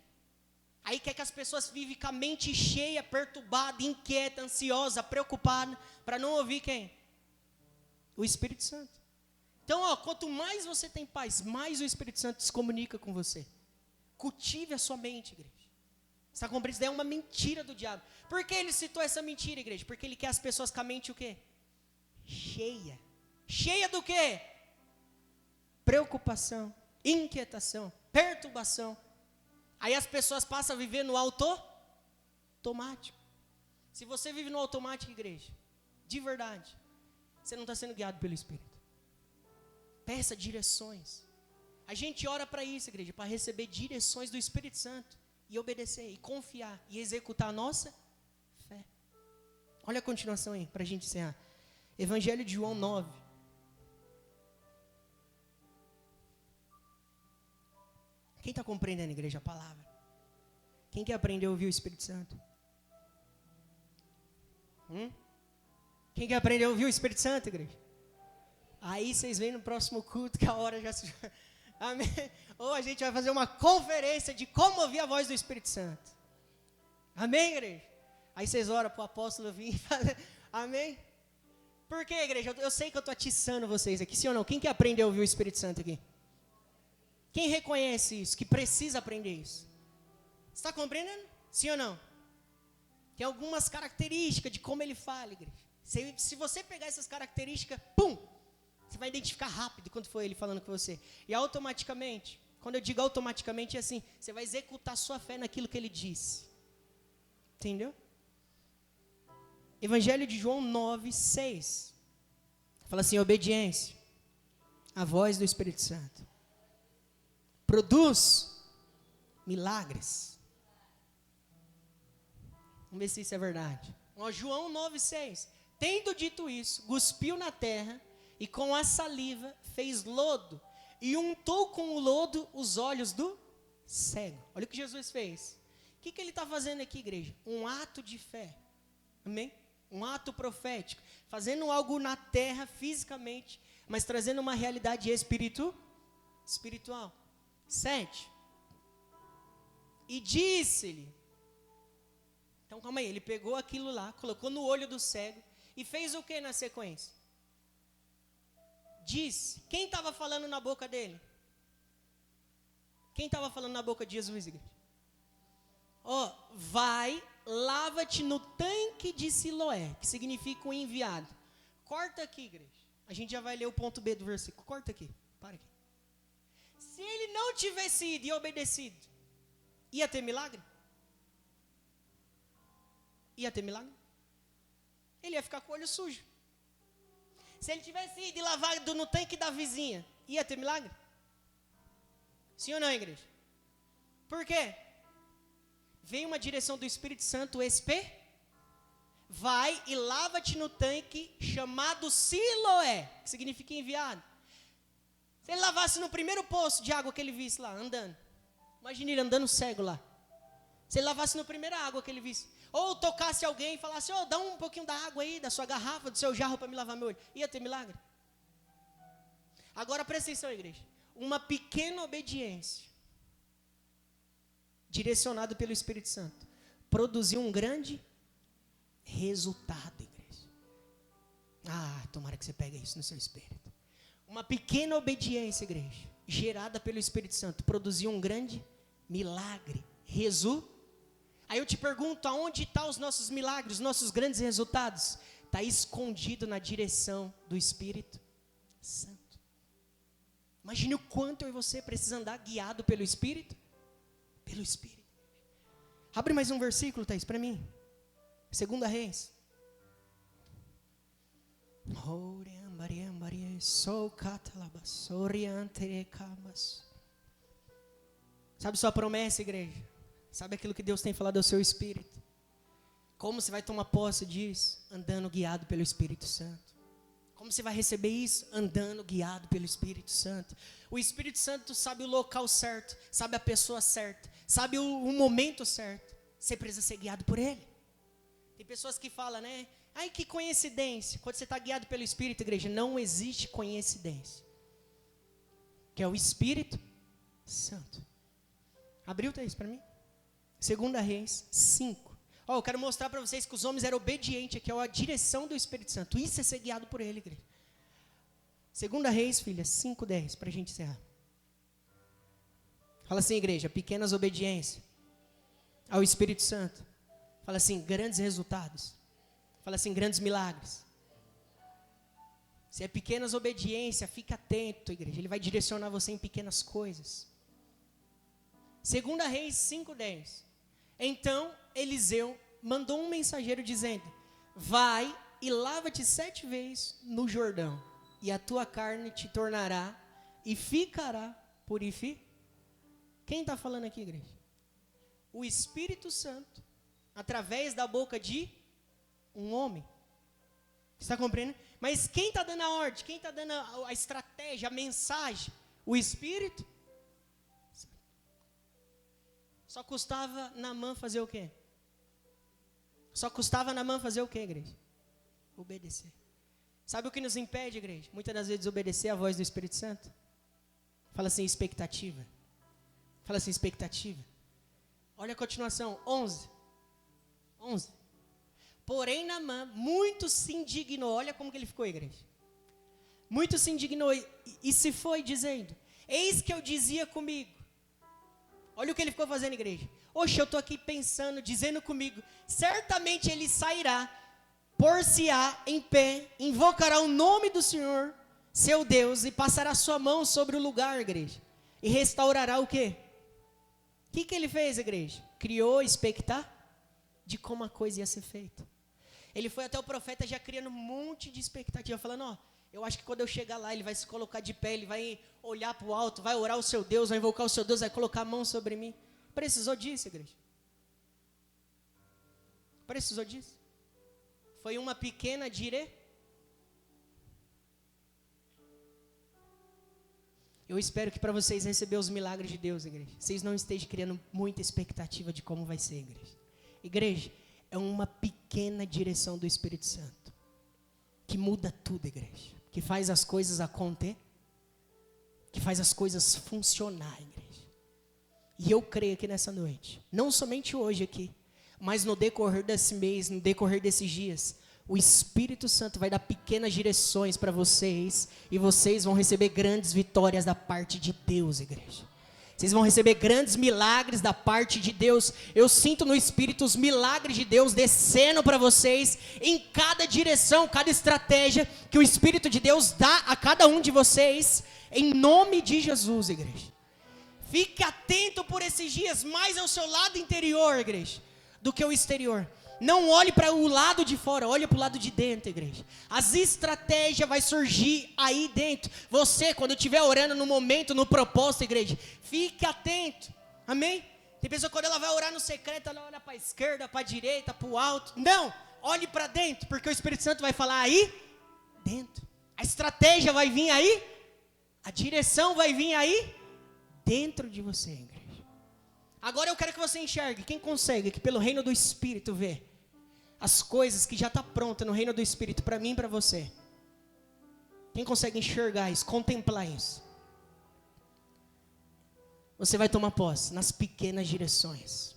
Aí quer que as pessoas vivem com a mente cheia, perturbada, inquieta, ansiosa, preocupada, para não ouvir quem? O Espírito Santo. Então, quanto mais você tem paz, mais o Espírito Santo se comunica com você. Cultive a sua mente, igreja. Você está compreendendo? Isso daí é uma mentira do diabo. Por que ele citou essa mentira, igreja? Porque ele quer as pessoas com a mente o quê? Cheia. Cheia do quê? Preocupação, inquietação, perturbação. Aí as pessoas passam a viver no automático. Se você vive no automático, igreja, de verdade, você não está sendo guiado pelo Espírito. Peça direções. A gente ora para isso, igreja, para receber direções do Espírito Santo e obedecer, e confiar, e executar a nossa fé. Olha a continuação aí, para a gente encerrar. Evangelho de João 9. Quem está compreendendo, igreja, a palavra? Quem quer aprender a ouvir o Espírito Santo? Quem quer aprender a ouvir o Espírito Santo, igreja? Aí vocês vêm no próximo culto, que a hora já se... Amém? Ou a gente vai fazer uma conferência de como ouvir a voz do Espírito Santo. Amém, igreja? Aí vocês oram para o apóstolo vir e fazer... Amém? Por quê, igreja? Eu sei que eu estou atiçando vocês aqui, sim ou não? Quem quer aprender a ouvir o Espírito Santo aqui? Quem reconhece isso, que precisa aprender isso? Você está compreendendo? Sim ou não? Tem algumas características de como ele fala, igreja. Se você pegar essas características, pum! Você vai identificar rápido quando foi ele falando com você. E automaticamente, quando eu digo automaticamente, é assim, você vai executar sua fé naquilo que ele disse. Entendeu? Evangelho de João 9, 6. Fala assim, obediência. A voz do Espírito Santo. Produz milagres. Vamos ver se isso é verdade. João 9, 6. Tendo dito isso, cuspiu na terra e com a saliva fez lodo e untou com o lodo os olhos do cego. Olha o que Jesus fez. O que ele está fazendo aqui, igreja? Um ato de fé. Amém? Um ato profético. Fazendo algo na terra fisicamente, mas trazendo uma realidade espiritual. 7. E disse-lhe. Então calma aí, ele pegou aquilo lá, colocou no olho do cego e fez o que na sequência? Disse. Quem estava falando na boca dele? Quem estava falando na boca de Jesus, igreja? Vai, lava-te no tanque de Siloé, que significa o enviado. Corta aqui, igreja. A gente já vai ler o ponto B do versículo. Corta aqui, para aqui. Se ele não tivesse ido e obedecido, ia ter milagre? Ia ter milagre? Ele ia ficar com o olho sujo. Se ele tivesse ido e lavado no tanque da vizinha, ia ter milagre? Sim ou não, igreja? Por quê? Vem uma direção do Espírito Santo, vai e lava-te no tanque chamado Siloé, que significa enviado. Se ele lavasse no primeiro poço de água que ele visse lá, andando. Imagina ele andando cego lá. Se ele lavasse na primeira água que ele visse. Ou tocasse alguém e falasse, dá um pouquinho da água aí, da sua garrafa, do seu jarro para me lavar meu olho. Ia ter milagre? Agora presta atenção, igreja. Uma pequena obediência, direcionada pelo Espírito Santo, produziu um grande resultado, igreja. Tomara que você pegue isso no seu espírito. Uma pequena obediência, igreja, gerada pelo Espírito Santo, produziu um grande milagre. Aí eu te pergunto, aonde estão os nossos milagres, os nossos grandes resultados? Está escondido na direção do Espírito Santo. Imagine o quanto eu e você precisa andar guiado pelo Espírito. Pelo Espírito. Abre mais um versículo, Thaís, para mim. 2 Reis. Sabe sua promessa, igreja? Sabe aquilo que Deus tem falado ao seu espírito? Como você vai tomar posse disso? Andando guiado pelo Espírito Santo. Como você vai receber isso? Andando guiado pelo Espírito Santo. O Espírito Santo sabe o local certo, sabe a pessoa certa, sabe o momento certo. Você precisa ser guiado por Ele. Tem pessoas que falam, né? Ai, que coincidência. Quando você está guiado pelo Espírito, igreja, não existe coincidência. Que é o Espírito Santo. Abriu isso para mim? 2 Reis 5. Eu quero mostrar para vocês que os homens eram obedientes, que é a direção do Espírito Santo. Isso é ser guiado por Ele, igreja. 2 Reis, filha, 5:10, para a gente encerrar. Fala assim, igreja, pequenas obediências ao Espírito Santo. Fala assim, grandes resultados. Fala assim, grandes milagres. Se é pequenas obediências, fica atento, igreja. Ele vai direcionar você em pequenas coisas. 2 Reis 5:10. Então Eliseu mandou um mensageiro dizendo: vai e lava-te 7 vezes no Jordão, e a tua carne te tornará e ficará purificada. Quem está falando aqui, igreja? O Espírito Santo, através da boca de um homem. Está compreendendo? Mas quem está dando a ordem? Quem está dando a estratégia, a mensagem? O Espírito. Só custava Naamã fazer o quê? Só custava Naamã fazer o quê, igreja? Obedecer. Sabe o que nos impede, igreja? Muitas das vezes obedecer a voz do Espírito Santo. Fala assim, expectativa. Fala assim, expectativa. Olha a continuação, 11. Porém, Naamã muito se indignou. Olha como que ele ficou, igreja. Muito se indignou e se foi dizendo: eis que eu dizia comigo. Olha o que ele ficou fazendo, igreja. Oxe, eu estou aqui pensando, dizendo comigo, certamente ele sairá, por-se-á em pé, invocará o nome do Senhor, seu Deus, e passará sua mão sobre o lugar, igreja. E restaurará o quê? O que ele fez, igreja? Criou expectativa de como a coisa ia ser feita. Ele foi até o profeta já criando um monte de expectativa, falando, ó, eu acho que quando eu chegar lá, ele vai se colocar de pé, ele vai olhar para o alto, vai orar o seu Deus, vai invocar o seu Deus, vai colocar a mão sobre mim. Precisou disso, igreja? Precisou disso? Foi uma pequena Eu espero que para vocês receber os milagres de Deus, igreja, vocês não estejam criando muita expectativa de como vai ser, igreja. Igreja, é uma pequena direção do Espírito Santo, que muda tudo, igreja, que faz as coisas acontecer, que faz as coisas funcionar, igreja. E eu creio que nessa noite, não somente hoje aqui, mas no decorrer desse mês, no decorrer desses dias, o Espírito Santo vai dar pequenas direções para vocês, e vocês vão receber grandes vitórias da parte de Deus, igreja. Vocês vão receber grandes milagres da parte de Deus. Eu sinto no Espírito os milagres de Deus descendo para vocês, em cada direção, cada estratégia que o Espírito de Deus dá a cada um de vocês, em nome de Jesus, igreja. Fique atento por esses dias, mais ao seu lado interior, igreja, do que o exterior. Não olhe para o lado de fora, olhe para o lado de dentro, igreja. As estratégias vão surgir aí dentro. Você, quando estiver orando no momento, no propósito, igreja, fique atento. Amém? Tem pessoa que quando ela vai orar no secreto, ela olha para a esquerda, para a direita, para o alto. Não, olhe para dentro, porque o Espírito Santo vai falar aí dentro. A estratégia vai vir aí, a direção vai vir aí dentro de você, igreja. Agora eu quero que você enxergue, quem consegue, que pelo reino do Espírito ver as coisas que já está pronta no reino do Espírito para mim e para você. Quem consegue enxergar isso, contemplar isso? Você vai tomar posse nas pequenas direções.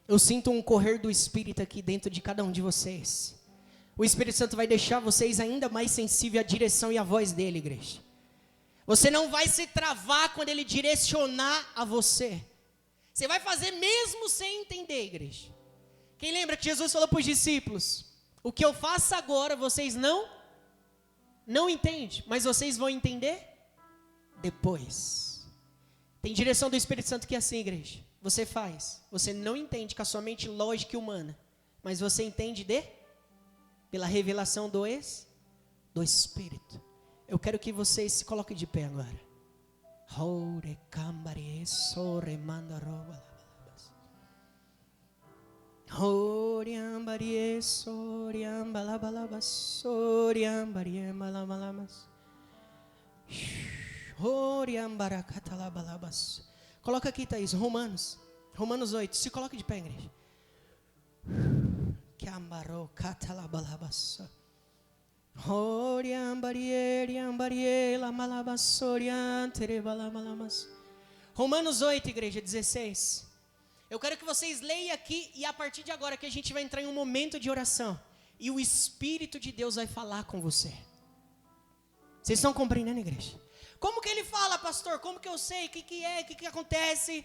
Eu sinto um correr do Espírito aqui dentro de cada um de vocês. O Espírito Santo vai deixar vocês ainda mais sensíveis à direção e à voz dele, igreja. Você não vai se travar quando ele direcionar a você. Você vai fazer mesmo sem entender, igreja. Quem lembra que Jesus falou para os discípulos: o que eu faço agora vocês não entendem, mas vocês vão entender depois. Tem direção do Espírito Santo que é assim, igreja. Você faz, você não entende com a sua mente lógica e humana, mas você entende pela revelação do Espírito. Eu quero que vocês se coloquem de pé agora. Coloca aqui, Thaís, Romanos 8. Se coloque de pé, igreja. Romanos 8, igreja, 16. Eu quero que vocês leiam aqui, e a partir de agora que a gente vai entrar em um momento de oração, e o Espírito de Deus vai falar com você. Vocês estão compreendendo, igreja? Como que ele fala, pastor? Como que eu sei? O que acontece?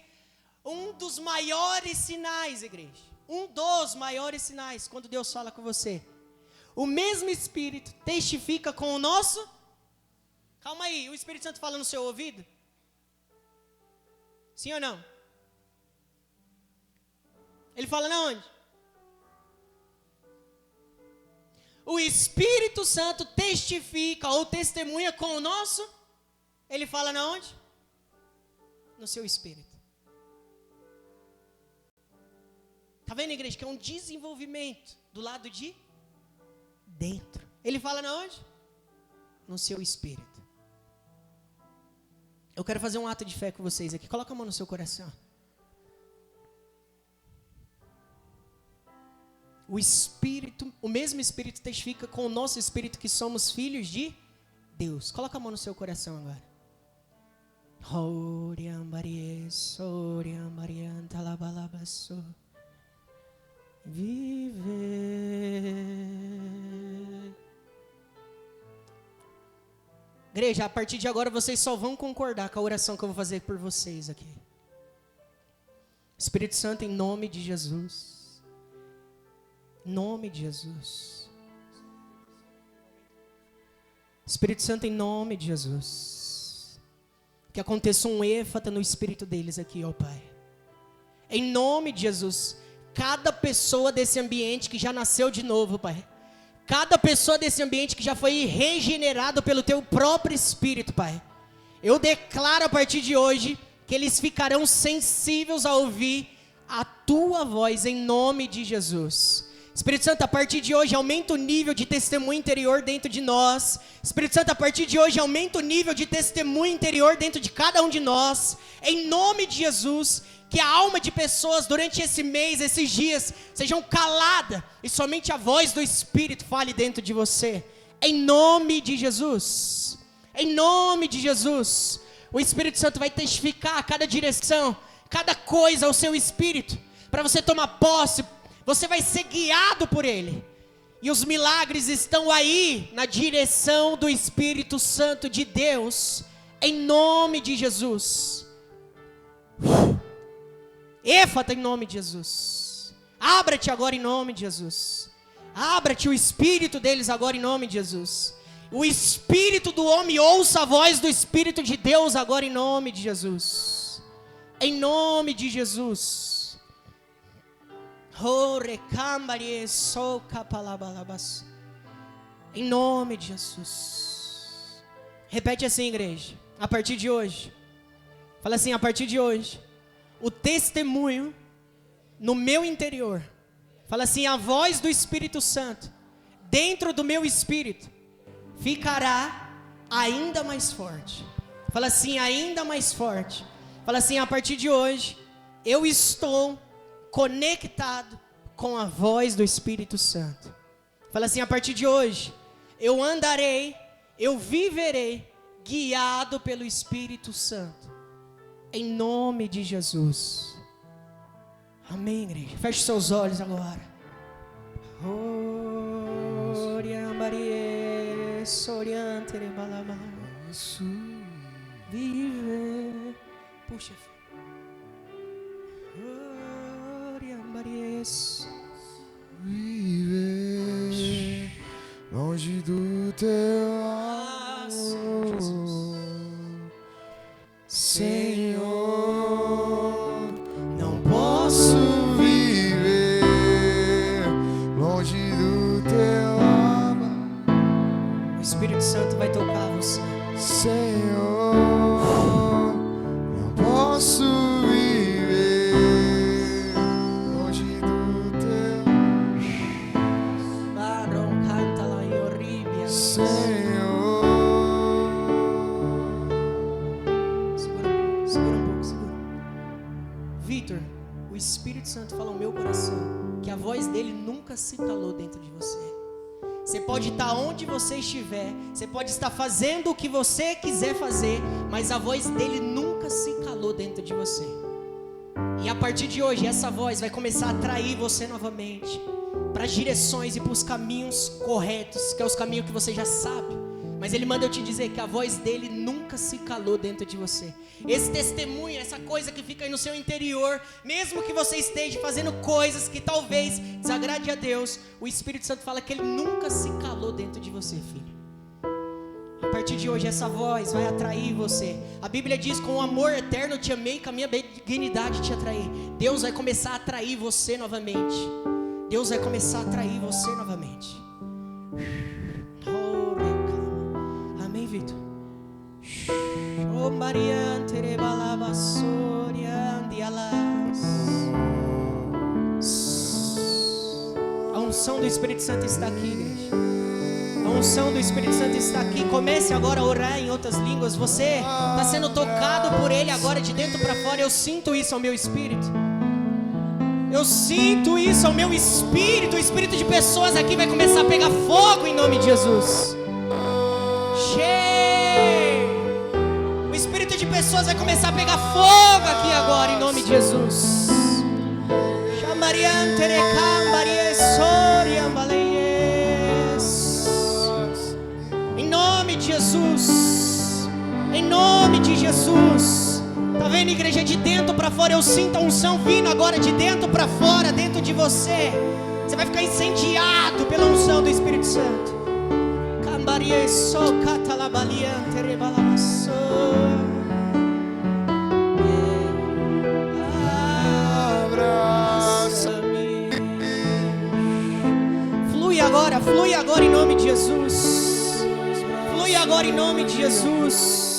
Um dos maiores sinais, igreja. Um dos maiores sinais quando Deus fala com você. O mesmo Espírito testifica com o nosso... Calma aí, o Espírito Santo fala no seu ouvido? Sim ou não? Ele fala na onde? O Espírito Santo testifica ou testemunha com o nosso... Ele fala na onde? No seu espírito. Tá vendo, igreja, que é um desenvolvimento do lado de dentro. Ele fala na onde? No seu espírito. Eu quero fazer um ato de fé com vocês aqui. Coloca a mão no seu coração. O Espírito, o mesmo Espírito testifica com o nosso espírito que somos filhos de Deus. Coloca a mão no seu coração agora. Viver. Igreja, a partir de agora vocês só vão concordar com a oração que eu vou fazer por vocês aqui. Espírito Santo, em nome de Jesus. Em nome de Jesus. Espírito Santo, em nome de Jesus. Que aconteça um êfata no espírito deles aqui, ó Pai. Em nome de Jesus. Cada pessoa desse ambiente que já nasceu de novo, Pai. Cada pessoa desse ambiente que já foi regenerado pelo Teu próprio Espírito, Pai. Eu declaro a partir de hoje que eles ficarão sensíveis a ouvir a Tua voz em nome de Jesus. Espírito Santo, a partir de hoje aumenta o nível de testemunho interior dentro de nós. Espírito Santo, a partir de hoje aumenta o nível de testemunho interior dentro de cada um de nós. Em nome de Jesus, que a alma de pessoas durante esse mês, esses dias, sejam caladas e somente a voz do Espírito fale dentro de você. Em nome de Jesus. Em nome de Jesus. O Espírito Santo vai testificar a cada direção, cada coisa ao seu Espírito, para você tomar posse. Você vai ser guiado por Ele. E os milagres estão aí, na direção do Espírito Santo de Deus. Em nome de Jesus. Éfata em nome de Jesus. Abra-te agora em nome de Jesus. Abra-te o Espírito deles agora em nome de Jesus. O Espírito do homem ouça a voz do Espírito de Deus agora em nome de Jesus. Em nome de Jesus. Em nome de Jesus. Repete assim, igreja. A partir de hoje. Fala assim, a partir de hoje. O testemunho no meu interior. Fala assim, a voz do Espírito Santo dentro do meu espírito ficará ainda mais forte. Fala assim, ainda mais forte. Fala assim, a partir de hoje eu estou conectado com a voz do Espírito Santo. Fala assim, a partir de hoje, eu andarei, eu viverei, guiado pelo Espírito Santo. Em nome de Jesus. Amém, igreja. Feche seus olhos agora. Viver. Puxa, filho. Viver longe do teu amor, Senhor, não posso viver longe do teu amor. O Espírito Santo vai tocar você. Senhor, não posso viver longe do teu Barão canta lá em Oríbia. Senhor. Segura um pouco, segura. Vitor, o Espírito Santo fala ao meu coração que a voz dele nunca se calou dentro de você. Você pode estar onde você estiver, você pode estar fazendo o que você quiser fazer, mas a voz dele nunca se calou dentro de você. E a partir de hoje, essa voz vai começar a atrair você novamente para as direções e para os caminhos corretos, que é os caminhos que você já sabe. Mas ele manda eu te dizer que a voz dele nunca se calou dentro de você. Esse testemunho, essa coisa que fica aí no seu interior, mesmo que você esteja fazendo coisas que talvez desagrade a Deus, o Espírito Santo fala que Ele nunca se calou dentro de você, filho. A partir de hoje essa voz vai atrair você. A Bíblia diz: com amor eterno eu te amei, com a minha benignidade te atraí. Deus vai começar a atrair você novamente. Deus vai começar a atrair você novamente. Amém, Vitor? A unção do Espírito Santo está aqui, igreja. A unção do Espírito Santo está aqui. Comece agora a orar em outras línguas. Você está sendo tocado por Ele agora de dentro para fora. Eu sinto isso ao meu espírito. Eu sinto isso ao meu espírito. O espírito de pessoas aqui vai começar a pegar fogo em nome de Jesus. O espírito de pessoas vai começar a pegar fogo aqui agora em nome de Jesus. Em nome de Jesus. Em nome de Jesus. Tá vendo, igreja? De dentro para fora eu sinto a unção vindo agora de dentro para fora, dentro de você. Você vai ficar incendiado pela unção do Espírito Santo. Flui agora em nome de Jesus. Flui agora em nome de Jesus.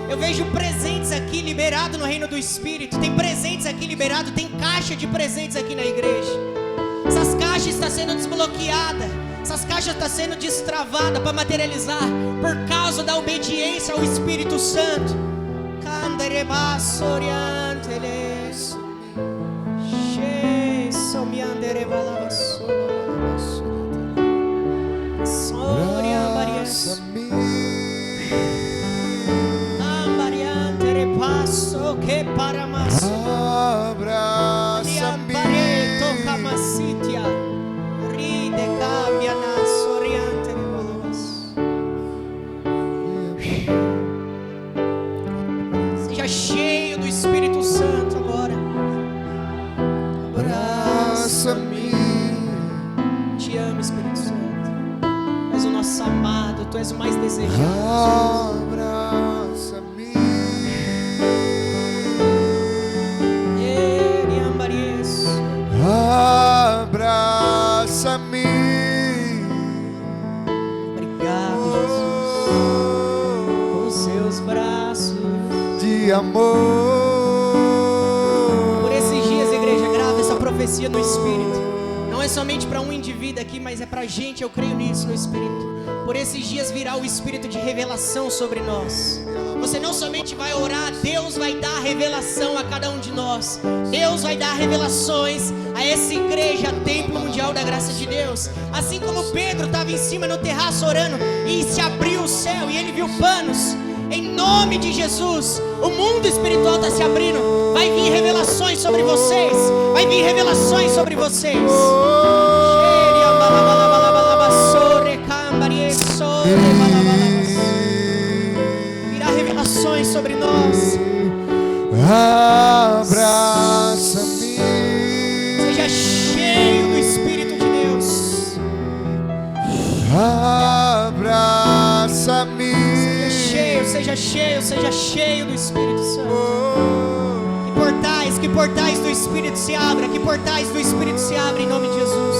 Eu vejo presentes aqui liberados no reino do Espírito. Tem presentes aqui liberados. Tem caixa de presentes aqui na igreja. Essas caixas estão sendo desbloqueadas. Essas caixas estão sendo destravadas para materializar por causa da obediência ao Espírito Santo. Que para mais abraça-me, toca macitia, ride cambia na soriante de seja cheio do Espírito Santo agora. Abraça-me. Te amo, Espírito Santo. Tu és o nosso amado, Tu és o mais desejado. Abraça-me. Obrigado, Jesus, com seus braços de amor. Por esses dias, igreja, grava essa profecia no Espírito. Não é somente para um indivíduo aqui, mas é para a gente. Eu creio nisso no Espírito. Por esses dias virá o Espírito de revelação sobre nós. Você não somente vai orar, Deus vai dar revelação a cada um de nós. Deus vai dar revelações a essa igreja, Templo Mundial da Graça de Deus. Assim como Pedro estava em cima no terraço orando e se abriu o céu e ele viu panos. Em nome de Jesus, o mundo espiritual está se abrindo. Vai vir revelações sobre vocês. Vai vir revelações sobre vocês. Virá revelações sobre nós. Abraça-me. Seja cheio do Espírito de Deus. Abraça-me. Seja cheio do Espírito Santo. Que portais do Espírito se abram. Que portais do Espírito se abrem em nome de Jesus.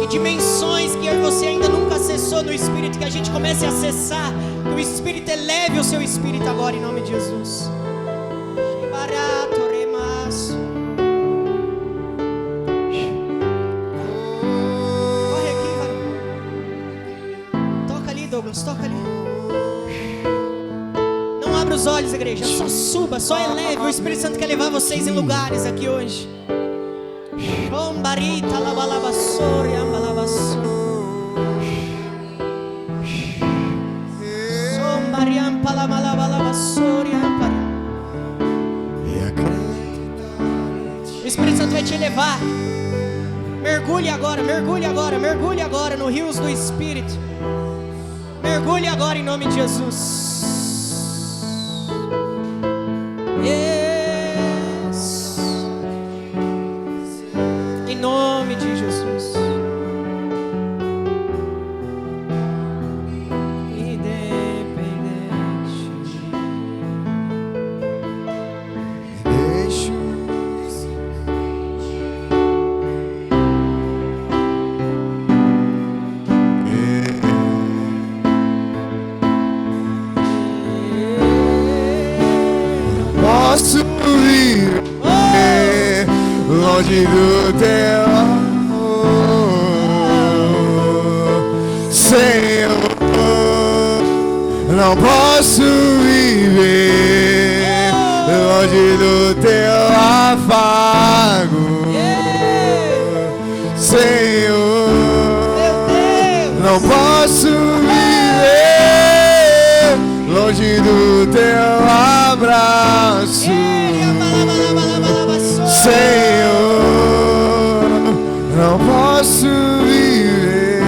Que dimensões que eu e você ainda nunca acessou no Espírito, que a gente comece a acessar. Que o Espírito eleve o seu espírito agora em nome de Jesus. Corre aqui, varão. Toca ali, Douglas, toca ali. Não abra os olhos, igreja. Só suba, só eleve. O Espírito Santo quer levar vocês em lugares aqui hoje. O Espírito Santo vai te levar. Mergulhe agora, mergulhe agora, mergulhe agora no rios do Espírito. Mergulhe agora em nome de Jesus. Yes. Em nome de Jesus. Posso viver longe do teu amor, Senhor. Não posso viver longe do teu afago, Senhor. Não posso viver longe do teu abraço, Senhor. Não posso viver,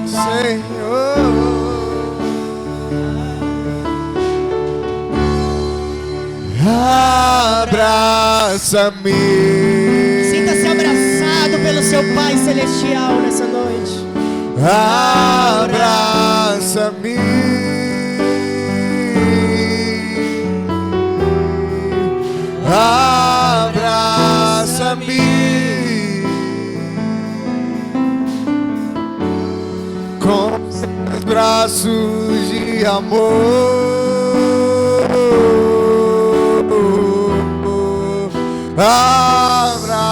Senhor. Abraça-me. Sinta-se abraçado pelo seu Pai Celestial nessa noite. Abraça-me. Abraça-me. Com seus braços de amor. Abraça-me,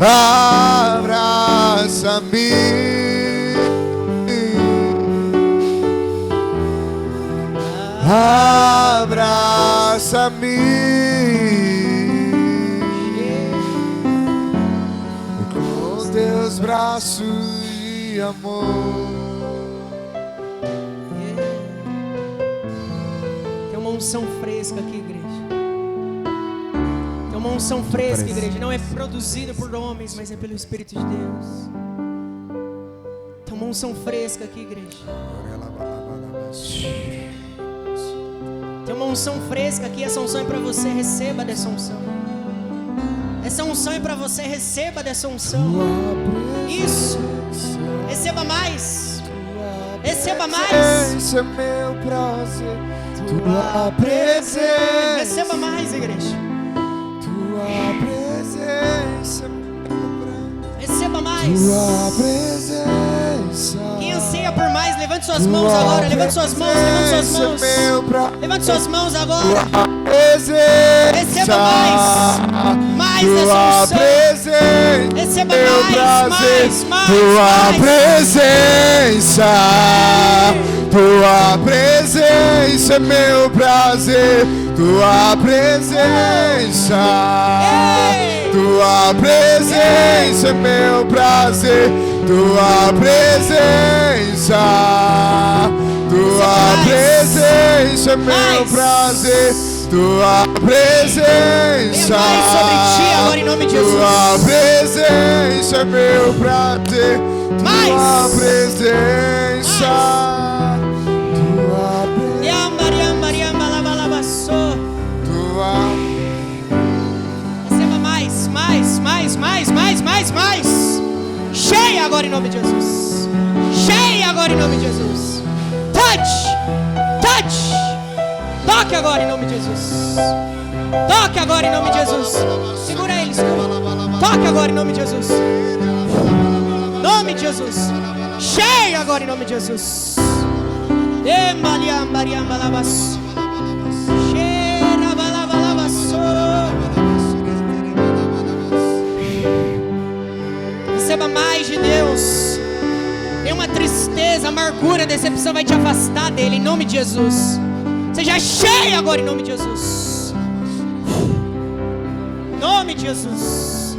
abraça-me, abraça-me com teus braços de amor. Unção fresca aqui, igreja. Tem uma unção fresca, igreja. Não é produzida por homens, mas é pelo Espírito de Deus. Tem uma unção fresca aqui, igreja. Tem uma unção fresca aqui. Essa unção é para você. Receba dessa unção. Essa unção é para você. Receba dessa unção. Isso. Receba mais. Receba mais. Esse é meu prazer. Tua presença. Receba mais, igreja. Tua presença. Receba mais. Tua presença. Quem anseia por mais, levante suas mãos agora. Levante suas mãos, levante suas mãos. Levante suas mãos agora. Receba mais. Mais dessa unção. Receba mais. Tua presença. Tua presença é meu prazer, tua presença, tua presença é meu prazer, tua presença, tua presença é meu prazer, tua presença, tua presença é meu prazer, tua presença. Receba mais. Cheia agora em nome de Jesus. Cheia agora em nome de Jesus. Touch. Toque agora em nome de Jesus. Toque agora em nome de Jesus. Segura ele, Toque agora em nome de Jesus. Nome de Jesus. Cheia agora em nome de Jesus. Receba mais de Deus. Tem uma tristeza, amargura, decepção vai te afastar dele em nome de Jesus. Seja cheio agora em nome de Jesus. Em nome de Jesus.